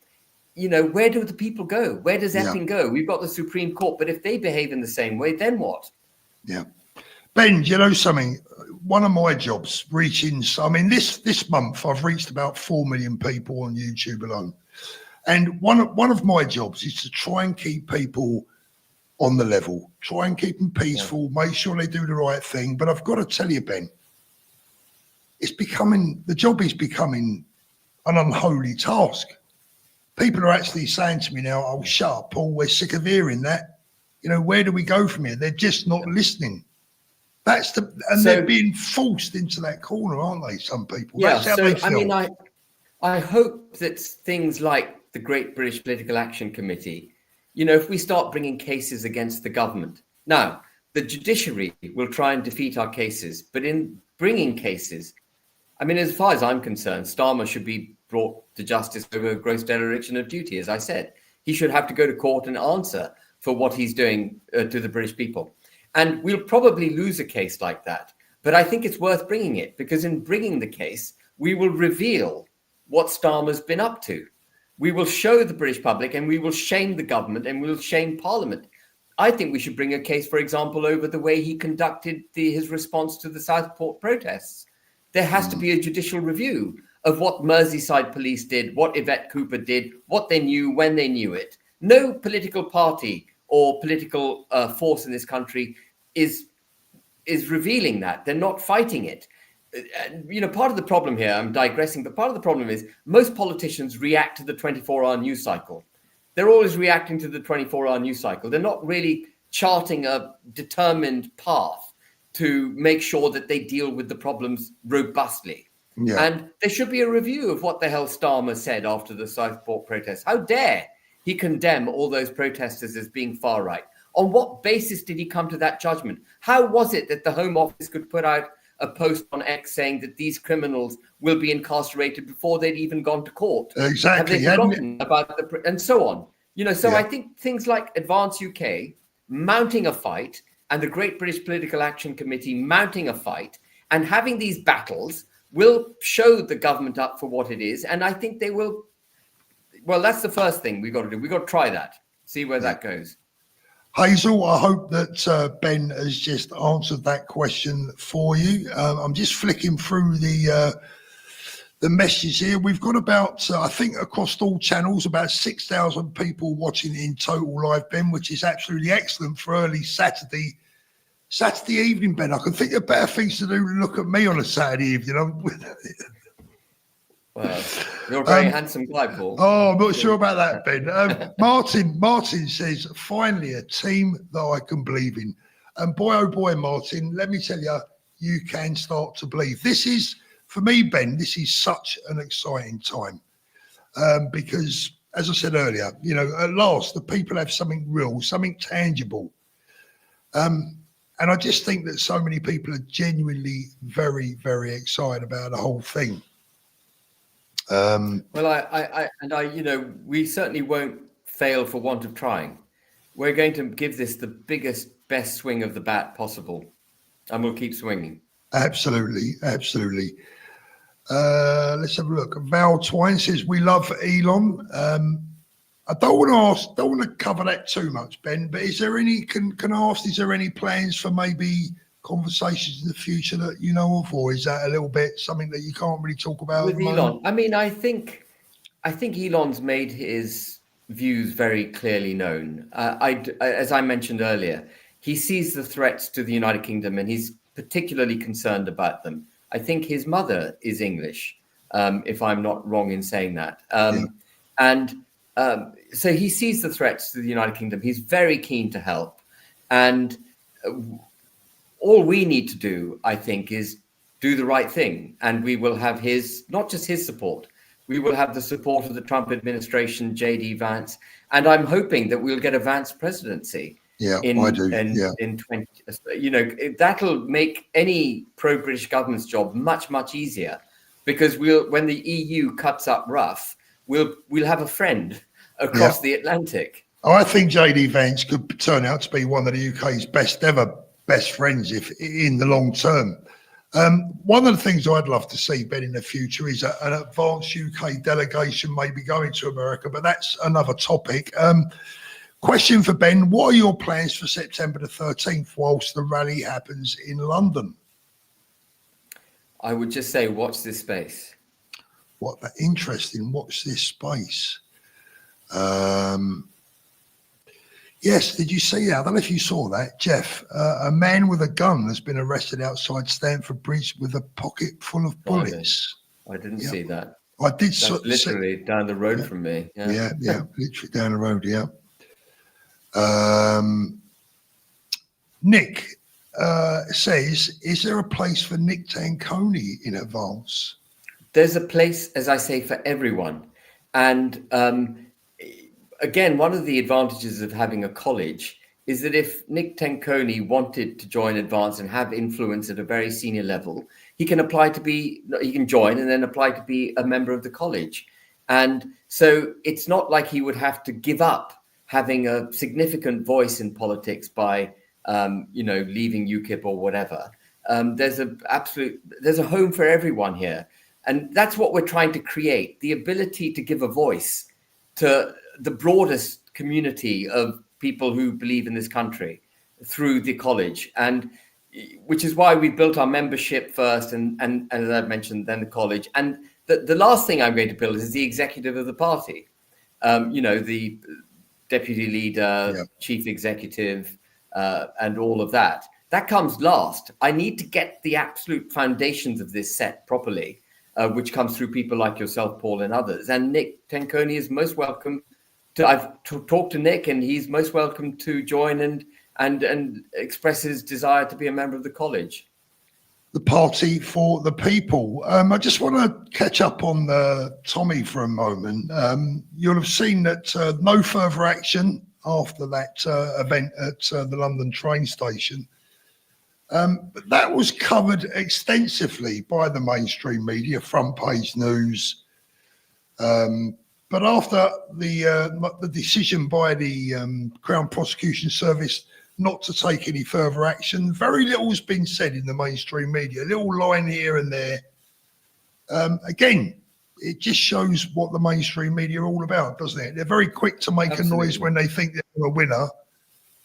where do the people go? Where does EPIN go? We've got the Supreme Court, but if they behave in the same way, then what? Yeah. Ben, you know something? One of my jobs this month I've reached about 4 million people on YouTube alone. And one of my jobs is to try and keep people on the level, try and keep them peaceful, make sure they do the right thing. But I've got to tell you, Ben, the job is becoming an unholy task. People are actually saying to me now, "Oh, shut up, Paul, we're sick of hearing that. Where do we go from here?" They're just not listening. They're being forced into that corner, aren't they? Some people. Yeah. That's how they feel. I hope that things like the Great British Political Action Committee, if we start bringing cases against the government. Now, the judiciary will try and defeat our cases, but in bringing cases, as far as I'm concerned, Starmer should be brought to justice over gross dereliction of duty, as I said. He should have to go to court and answer for what he's doing to the British people. And we'll probably lose a case like that. But I think it's worth bringing it, because in bringing the case, we will reveal what Starmer's been up to. We will show the British public, and we will shame the government, and we will shame Parliament. I think we should bring a case, for example, over the way he conducted his response to the Southport protests. There has to be a judicial review of what Merseyside police did, what Yvette Cooper did, what they knew, when they knew it. No political party or political force in this country is revealing that. They're not fighting it. Part of the problem here, I'm digressing, but part of the problem is most politicians react to the 24-hour news cycle. They're always reacting to the 24-hour news cycle. They're not really charting a determined path. to make sure that they deal with the problems robustly. Yeah. And there should be a review of what the hell Starmer said after the Southport protests. How dare he condemn all those protesters as being far right? On what basis did he come to that judgment? How was it that the Home Office could put out a post on X saying that these criminals will be incarcerated before they'd even gone to court? Exactly. Have they forgotten about and so on? So I think things like Advance UK mounting a fight and the Great British Political Action Committee mounting a fight and having these battles will show the government up for what it is. And I think they will. Well, that's the first thing we've got to do. We've got to try that, see where that goes. Hazel, I hope that Ben has just answered that question for you. I'm just flicking through the messages here. We've got about, I think across all channels, about 6,000 people watching in total live, Ben, which is absolutely excellent for early Saturday evening, Ben. I can think of better things to do than look at me on a Saturday evening. Well, you're a very handsome guy, Paul. Oh, I'm not sure about that, Ben. Martin says, finally, a team that I can believe in. And boy, oh boy, Martin, let me tell you, you can start to believe. This is, for me, Ben, this is such an exciting time. Because, as I said earlier, at last, the people have something real, something tangible. And I just think that so many people are genuinely very, very excited about the whole thing. We certainly won't fail for want of trying. We're going to give this the biggest, best swing of the bat possible, and we'll keep swinging. Absolutely. Let's have a look. Val Twine says, we love Elon. I don't want to cover that too much, Ben, but is there any, can I ask, is there any plans for maybe conversations in the future that you know of, or is that a little bit something that you can't really talk about with Elon? I mean, I think Elon's made his views very clearly known. As I mentioned earlier, he sees the threats to the United Kingdom and he's particularly concerned about them. I think his mother is English, if I'm not wrong in saying that. So he sees the threats to the United Kingdom. He's very keen to help. And all we need to do, I think, is do the right thing. And we will have not just his support, we will have the support of the Trump administration, J.D. Vance. And I'm hoping that we'll get a Vance presidency. Yeah, I do. In 20, that'll make any pro-British government's job much, much easier, because when the EU cuts up rough, we'll have a friend across the Atlantic. I think J.D. Vance could turn out to be one of the UK's best friends if in the long term. One of the things I'd love to see, Ben, in the future is an advanced UK delegation maybe going to America, but that's another topic. Question for Ben, what are your plans for September the 13th whilst the rally happens in London? I would just say, watch this space. Interesting, watch this space. Yes, did you see that? I don't know if you saw that, Jeff. A man with a gun has been arrested outside Stamford Bridge with a pocket full of bullets. I didn't see that. I did. That's literally down the road from me. Yeah, literally down the road, Nick says, is there a place for Nick Tanconi in Advance? There's a place, as I say, for everyone. And again, one of the advantages of having a college is that if Nick Tanconi wanted to join Advance and have influence at a very senior level, he can join and then apply to be a member of the college. And so it's not like he would have to give up having a significant voice in politics by, leaving UKIP or whatever. There's a home for everyone here. And that's what we're trying to create, the ability to give a voice to the broadest community of people who believe in this country through the college. And which is why we built our membership first and as I mentioned, then the college. And the last thing I'm going to build is the executive of the party. The deputy leader, chief executive, and all of that. That comes last. I need to get the absolute foundations of this set properly, which comes through people like yourself, Paul, and others. And Nick Tanconi is most welcome. I've talked to Nick, and he's most welcome to join and express his desire to be a member of the college. The Party for the People. I just want to catch up on Tommy for a moment. You'll have seen that no further action after that event at the London train station. But that was covered extensively by the mainstream media, front page news. But after the decision by the Crown Prosecution Service not to take any further action, very little has been said in the mainstream media, a little line here and there. Again, it just shows what the mainstream media are all about, doesn't it? They're very quick to make Absolutely. a noise when they think they're a winner.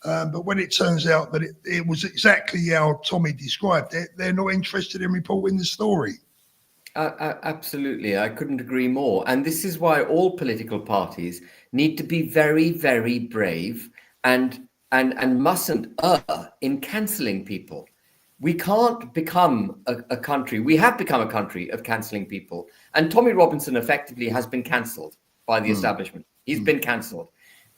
But when it turns out that it was exactly how Tommy described it, they're not interested in reporting the story. Absolutely. I couldn't agree more. And this is why all political parties need to be very, very brave and mustn't err in cancelling people. We can't become a country. We have become a country of cancelling people. And Tommy Robinson effectively has been cancelled by the establishment. He's been cancelled.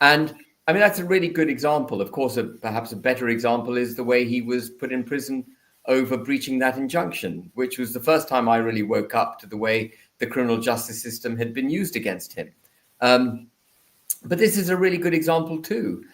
And I mean, that's a really good example. Of course, perhaps a better example is the way he was put in prison over breaching that injunction, which was the first time I really woke up to the way the criminal justice system had been used against him. But this is a really good example too.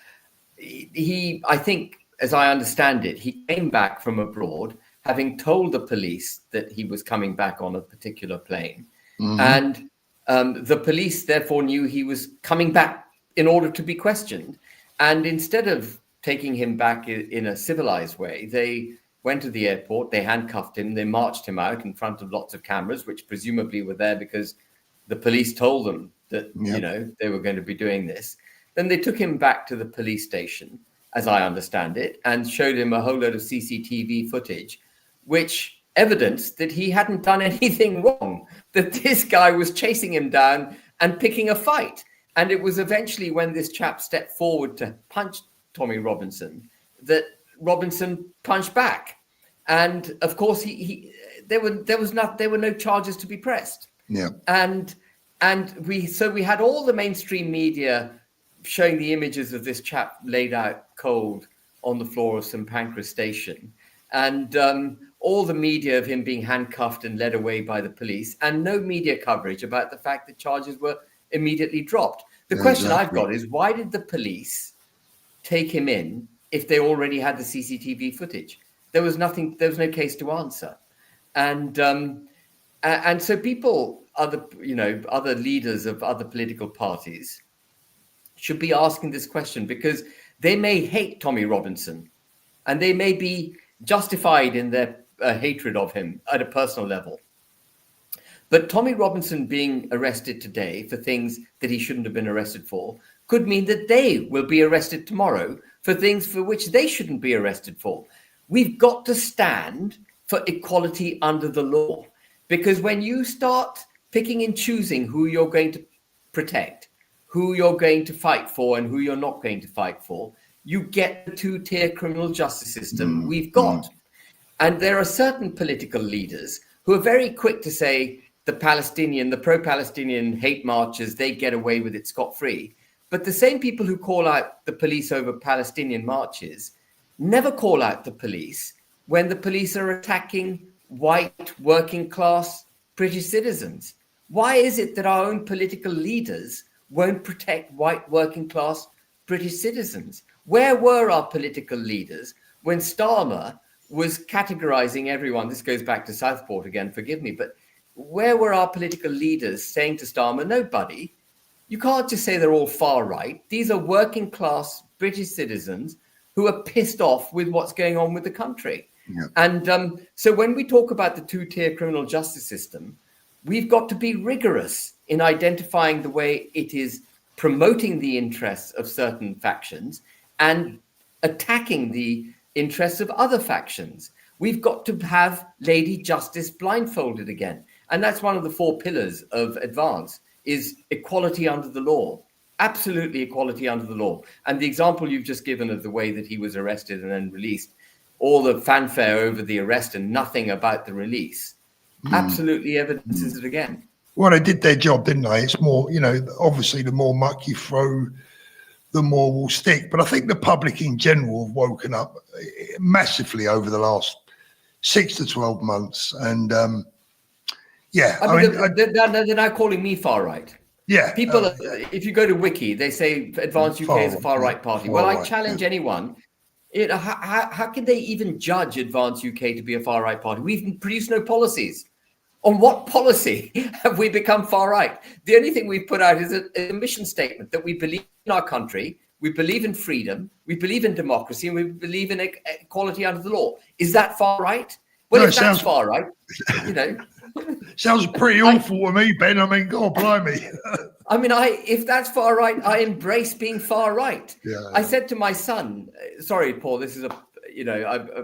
I think, as I understand it, he came back from abroad, having told the police that he was coming back on a particular plane. And the police therefore knew he was coming back in order to be questioned. And instead of taking him back in a civilized way, they went to the airport, they handcuffed him, they marched him out in front of lots of cameras, which presumably were there because the police told them that, you know, they were going to be doing this. Then they took him back to the police station, as I understand it, and showed him a whole load of CCTV footage, which evidenced that he hadn't done anything wrong, that this guy was chasing him down and picking a fight. And it was eventually when this chap stepped forward to punch Tommy Robinson that Robinson punched back. And of course, there were no charges to be pressed. Yeah. And we had all the mainstream media showing the images of this chap laid out cold on the floor of St Pancras Station, and all the media of him being handcuffed and led away by the police, and no media coverage about the fact that charges were immediately dropped. The question I've got is, why did the police take him in if they already had the CCTV footage? There was no case to answer. And so people, other leaders of other political parties should be asking this question, because they may hate Tommy Robinson and they may be justified in their hatred of him at a personal level. But Tommy Robinson being arrested today for things that he shouldn't have been arrested for could mean that they will be arrested tomorrow for things for which they shouldn't be arrested for. We've got to stand for equality under the law, because when you start picking and choosing who you're going to protect, who you're going to fight for and who you're not going to fight for, you get the two-tier criminal justice system we've got. And there are certain political leaders who are very quick to say the pro-Palestinian hate marches, they get away with it scot-free. But the same people who call out the police over Palestinian marches never call out the police when the police are attacking white, working-class British citizens. Why is it that our own political leaders won't protect white, working-class British citizens? Where were our political leaders when Starmer was categorizing everyone? This goes back to Southport again, forgive me, but where were our political leaders saying to Starmer, no, buddy, you can't just say they're all far right. These are working class British citizens who are pissed off with what's going on with the country. Yeah. And so when we talk about the two-tier criminal justice system, we've got to be rigorous in identifying the way it is promoting the interests of certain factions and attacking the interests of other factions. We've got to have Lady Justice blindfolded again. And that's one of the 4 pillars of Advance, is equality under the law. Absolutely equality under the law. And the example you've just given of the way that he was arrested and then released, all the fanfare over the arrest and nothing about the release, absolutely evidences it again. Well, they did their job, didn't they? It's more, obviously the more muck you throw the more will stick. But I think the public in general have woken up massively over the last 6 to 12 months. And yeah, they're now calling me far right. Yeah. People, if you go to Wiki, they say Advance UK is a far right party. Well, I challenge anyone. How can they even judge Advance UK to be a far right party? We've produced no policies. On what policy have we become far right? The only thing we've put out is a mission statement that we believe in our country, we believe in freedom, we believe in democracy, and we believe in equality under the law. Is that far right? Well, if that's far right, you know. Sounds pretty awful to me, Ben. I mean, God blimey. I mean, if that's far right, I embrace being far right. Yeah. I said to my son, sorry, Paul, this is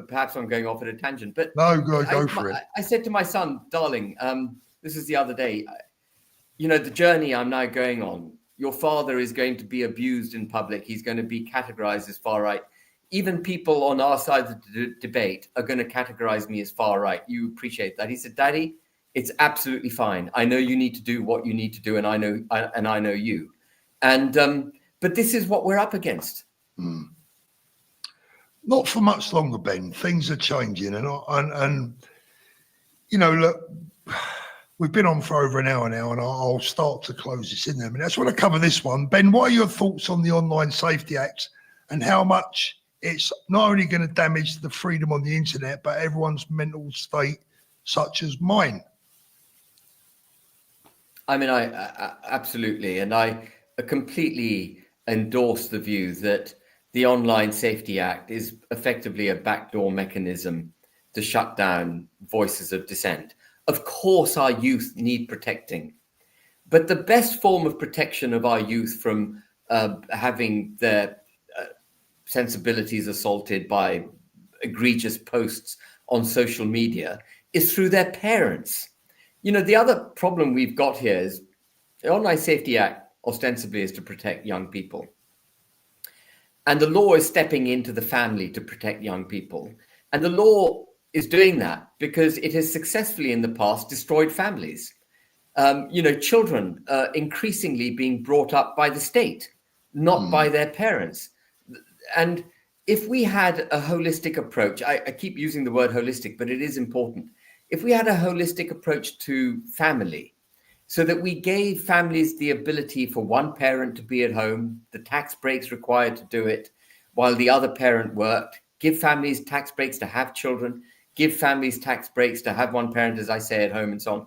perhaps I'm going off at a tangent, but no, go for it. I said to my son, darling, this is the other day, the journey I'm now going on, your father is going to be abused in public. He's going to be categorized as far right. Even people on our side of the debate are going to categorize me as far right. You appreciate that? He said, Daddy, it's absolutely fine. I know you need to do what you need to do, and I know you. And but this is what we're up against. Not for much longer, Ben. Things are changing, and look, we've been on for over an hour now, and I'll start to close this in there. I mean, I just want to cover this one. Ben, what are your thoughts on the Online Safety Act and how much it's not only going to damage the freedom on the internet, but everyone's mental state, such as mine? I mean, I absolutely, and I completely endorse the view that the Online Safety Act is effectively a backdoor mechanism to shut down voices of dissent. Of course, our youth need protecting, but the best form of protection of our youth from having their sensibilities assaulted by egregious posts on social media is through their parents. The other problem we've got here is the Online Safety Act ostensibly is to protect young people. And the law is stepping into the family to protect young people. And the law is doing that because it has successfully in the past destroyed families. Children increasingly being brought up by the state, not by their parents. And if we had a holistic approach, I keep using the word holistic, but it is important. If we had a holistic approach to family, so that we gave families the ability for one parent to be at home, the tax breaks required to do it, while the other parent worked, give families tax breaks to have children, give families tax breaks to have one parent, as I say, at home and so on.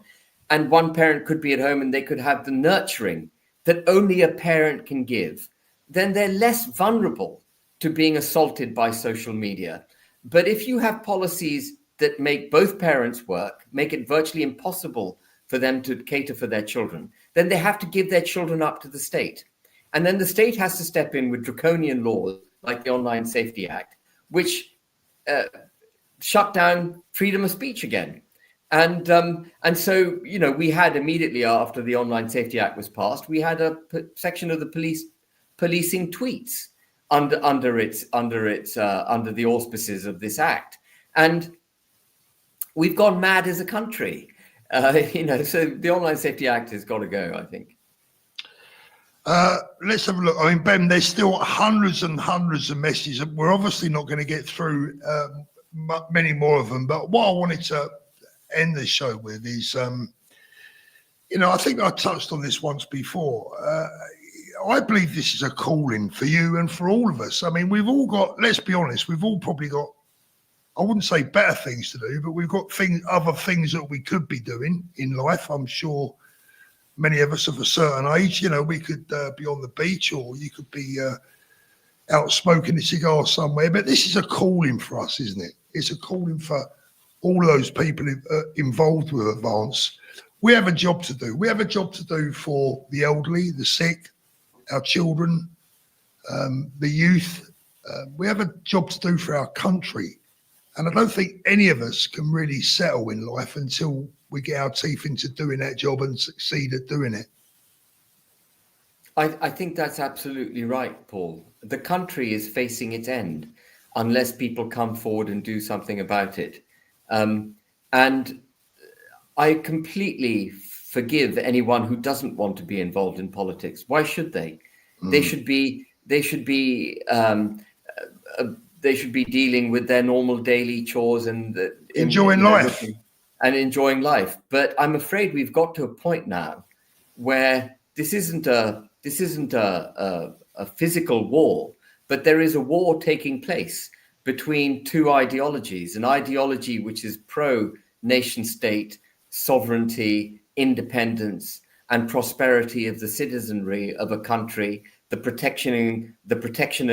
And one parent could be at home and they could have the nurturing that only a parent can give. Then they're less vulnerable to being assaulted by social media. But if you have policies that make both parents work, make it virtually impossible for them to cater for their children, then they have to give their children up to the state. And then the state has to step in with draconian laws like the Online Safety Act, which shut down freedom of speech again. And so, we had immediately after the Online Safety Act was passed, we had a section of the police policing tweets under the auspices of this act. And we've gone mad as a country, so the Online Safety Act has got to go, I think. Let's have a look. I mean, Ben, there's still hundreds and hundreds of messages. We're obviously not going to get through many more of them, but what I wanted to end the show with is, I think I touched on this once before. I believe this is a calling for you and for all of us. I mean, we've all got, let's be honest, we've all probably got, I wouldn't say better things to do, but we've got other things that we could be doing in life. I'm sure many of us of a certain age, we could be on the beach, or you could be out smoking a cigar somewhere. But this is a calling for us, isn't it? It's a calling for all those people involved with Advance. We have a job to do. We have a job to do for the elderly, the sick, our children, the youth. We have a job to do for our country. And I don't think any of us can really settle in life until we get our teeth into doing that job and succeed at doing it. I think that's absolutely right, Paul. The country is facing its end unless people come forward and do something about it. And I completely forgive anyone who doesn't want to be involved in politics. Why should they? They they should be dealing with their normal daily chores and enjoying life and enjoying life. But I'm afraid we've got to a point now where this isn't a physical war, but there is a war taking place between two ideologies: an ideology which is pro nation state, sovereignty, independence, and prosperity of the citizenry of a country, the protection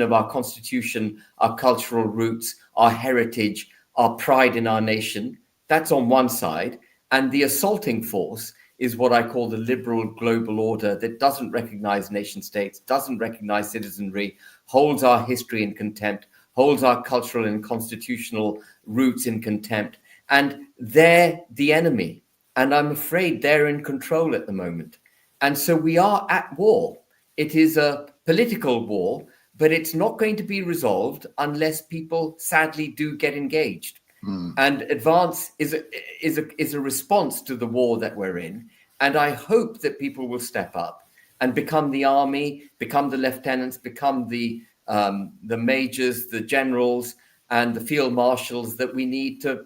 of our constitution, our cultural roots, our heritage, our pride in our nation. That's on one side. And the assaulting force is what I call the liberal global order that doesn't recognize nation states, doesn't recognize citizenry, holds our history in contempt, holds our cultural and constitutional roots in contempt. And they're the enemy. And I'm afraid they're in control at the moment. And so we are at war. It is a political war, but it's not going to be resolved unless people sadly do get engaged. And Advance is a response to the war that we're in. And I hope that people will step up and become the army, become the lieutenants, become the majors, the generals, and the field marshals that we need to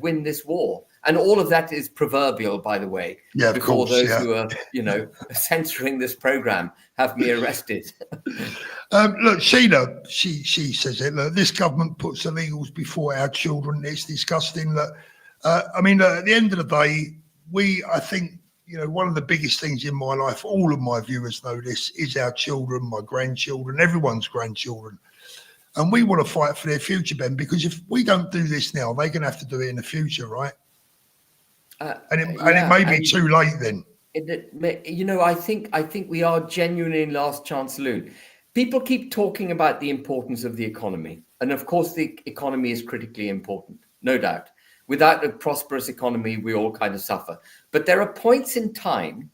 win this war. And all of that is proverbial, by the way. Yeah, of before course, those yeah. who are, censoring this program have me arrested. Look, Sheila, she says it. Look, this government puts illegals before our children. It's disgusting. Look, at the end of the day, I think, one of the biggest things in my life, all of my viewers know this, is our children, my grandchildren, everyone's grandchildren. And we want to fight for their future, Ben, because if we don't do this now, they're going to have to do it in the future, right? It may be too late then. I think we are genuinely in last chance saloon. People keep talking about the importance of the economy. And of course, the economy is critically important, no doubt. Without a prosperous economy, we all kind of suffer. But there are points in time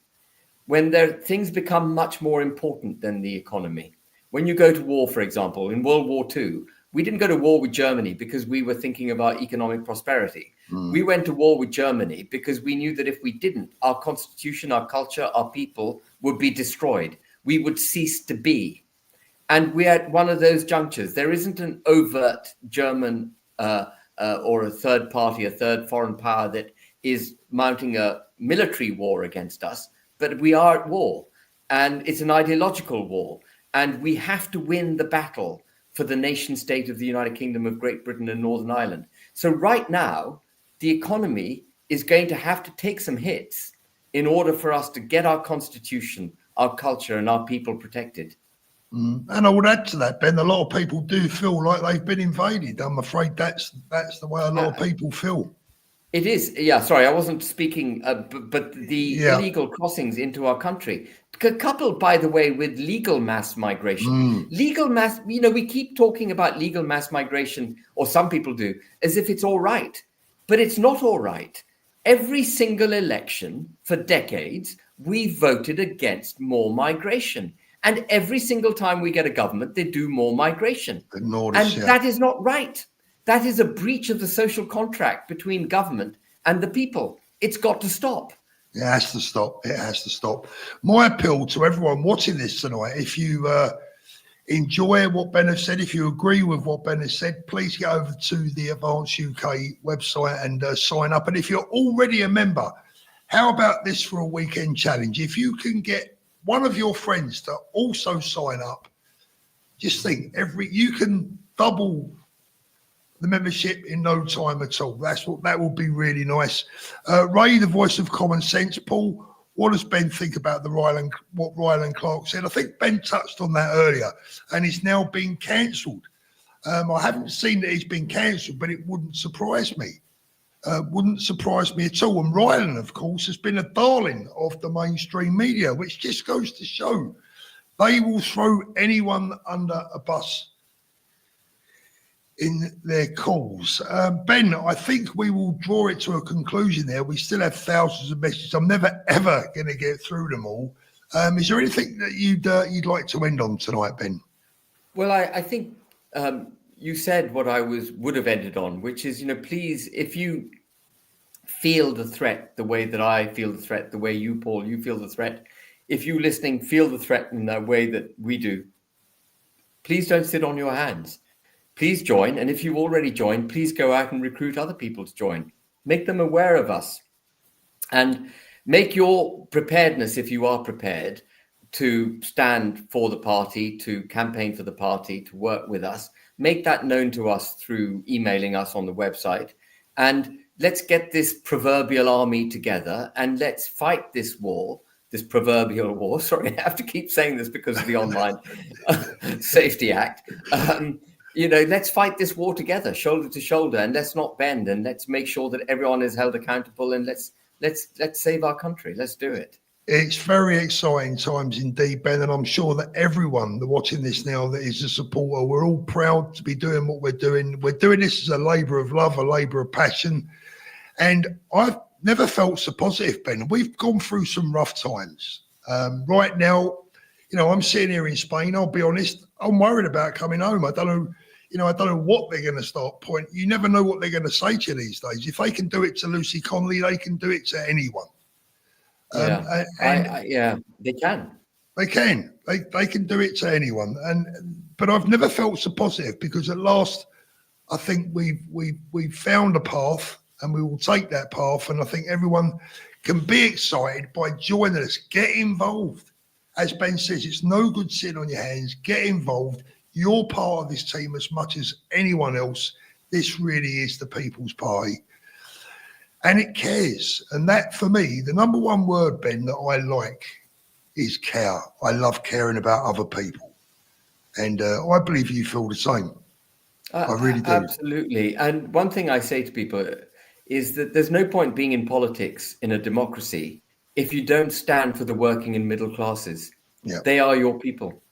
when things become much more important than the economy. When you go to war, for example, in World War II, we didn't go to war with Germany because we were thinking about economic prosperity. We went to war with Germany because we knew that if we didn't, our constitution, our culture, our people would be destroyed. We would cease to be. And we're at one of those junctures. There isn't an overt German or a third party, a third foreign power that is mounting a military war against us, but we are at war. And it's an ideological war. And we have to win the battle for the nation state of the United Kingdom of Great Britain and Northern Ireland. So right now, the economy is going to have to take some hits in order for us to get our constitution, our culture, and our people protected. And I would add to that, Ben, a lot of people do feel like they've been invaded. I'm afraid that's the way a lot of people feel. It is. Yeah, sorry, I wasn't speaking, but the illegal crossings into our country, coupled, by the way, with legal mass migration. Legal mass, we keep talking about legal mass migration, or some people do, as if it's all right. But it's not all right. Every single election for decades, we voted against more migration. And every single time we get a government, they do more migration. That is not right. That is a breach of the social contract between government and the people. It's got to stop. It has to stop. It has to stop. My appeal to everyone watching this tonight, if you enjoy what Ben has said, if you agree with what Ben has said, please get over to the Advance UK website and sign up. And if you're already a member, how about this for a weekend challenge? If you can get one of your friends to also sign up, just think, you can double the membership in no time at all. That will be really nice. Ray, the voice of common sense. Paul, what does Ben think about what Ryland Clark said? I think Ben touched on that earlier, and it's now been cancelled. I haven't seen that he's been cancelled, but it wouldn't surprise me. Wouldn't surprise me at all. And Ryland, of course, has been a darling of the mainstream media, which just goes to show they will throw anyone under a bus in their calls. Ben, I think we will draw it to a conclusion there. We still have thousands of messages. I'm never, ever going to get through them all. Is there anything that you'd like to end on tonight, Ben? Well, I think you said what I would have ended on, which is, please, if you feel the threat the way that I feel the threat, the way you, Paul, you feel the threat, if you listening feel the threat in the way that we do, please don't sit on your hands. Please join. And if you've already joined, please go out and recruit other people to join. Make them aware of us. And make your preparedness, if you are prepared, to stand for the party, to campaign for the party, to work with us. Make that known to us through emailing us on the website. And let's get this proverbial army together and let's fight this war, this proverbial war. Sorry, I have to keep saying this because of the Online Safety Act. Let's fight this war together, shoulder to shoulder, and let's not bend, and let's make sure that everyone is held accountable, and let's save our country. Let's do it. It's very exciting times indeed, Ben, and I'm sure that everyone that's watching this now that is a supporter, we're all proud to be doing what we're doing. We're doing this as a labour of love, a labour of passion, and I've never felt so positive, Ben. We've gone through some rough times. Right now, I'm sitting here in Spain. I'll be honest, I'm worried about coming home. I don't know what they're going to start pointing. You never know what they're going to say to you these days. If they can do it to Lucy Connolly, they can do it to anyone. They can. They can. They can do it to anyone. But I've never felt so positive because at last, I think we've found a path, and we will take that path. And I think everyone can be excited by joining us. Get involved. As Ben says, it's no good sitting on your hands. Get involved. You're part of this team as much as anyone else. This really is the People's Party. And it cares. And that, for me, the number one word, Ben, that I like is care. I love caring about other people. And I believe you feel the same. I really do. Absolutely. And one thing I say to people is that there's no point being in politics in a democracy if you don't stand for the working and middle classes. Yeah. They are your people.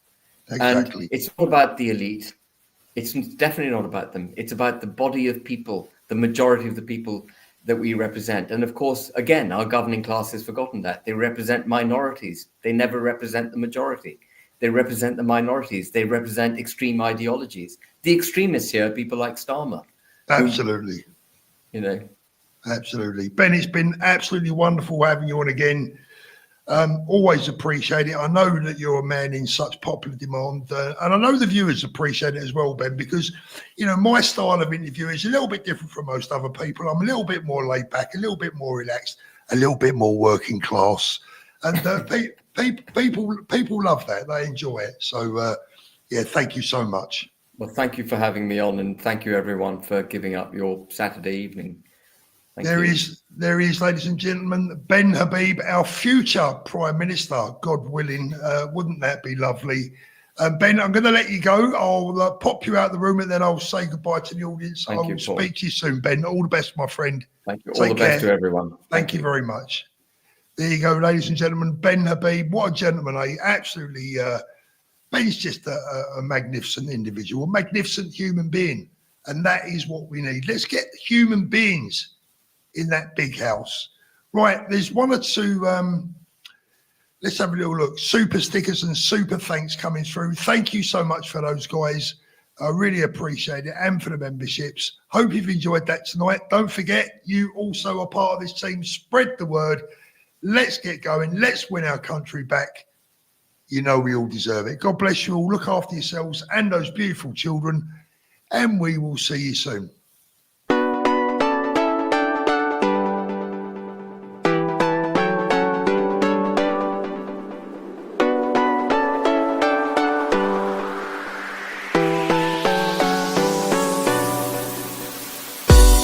Exactly. And it's not about the elite. It's definitely not about them. It's about the body of people, the majority of the people that we represent. And of course, again, our governing class has forgotten that. They represent minorities. They never represent the majority. They represent the minorities. They represent extreme ideologies. The extremists here are people like Starmer. Absolutely. Absolutely. Ben, it's been absolutely wonderful having you on again. Always appreciate it. I know that you're a man in such popular demand, and I know the viewers appreciate it as well, Ben, because my style of interview is a little bit different from most other people. I'm a little bit more laid back, a little bit more relaxed, a little bit more working class, and people love that. They enjoy it. So thank you so much. Well, thank you for having me on, and thank you everyone for giving up your Saturday evening. There is, ladies and gentlemen, Ben Habib, our future Prime Minister, God willing. Wouldn't that be lovely? Ben, I'm going to let you go. I'll pop you out the room and then I'll say goodbye to the audience. I will speak to you soon, Ben. All the best, my friend. Thank you. All the best to everyone. Thank you very much. There you go, ladies and gentlemen. Ben Habib, what a gentleman, Absolutely. Ben's just a magnificent individual, a magnificent human being. And that is what we need. Let's get human beings in that big house. Right, there's one or two, let's have a little look. Super stickers and super thanks coming through. Thank you so much for those, guys. I really appreciate it, and for the memberships. Hope you've enjoyed that tonight. Don't forget, you also are part of this team. Spread the word. Let's get going. Let's win our country back. We all deserve it. God bless you all. Look after yourselves and those beautiful children, and we will see you soon.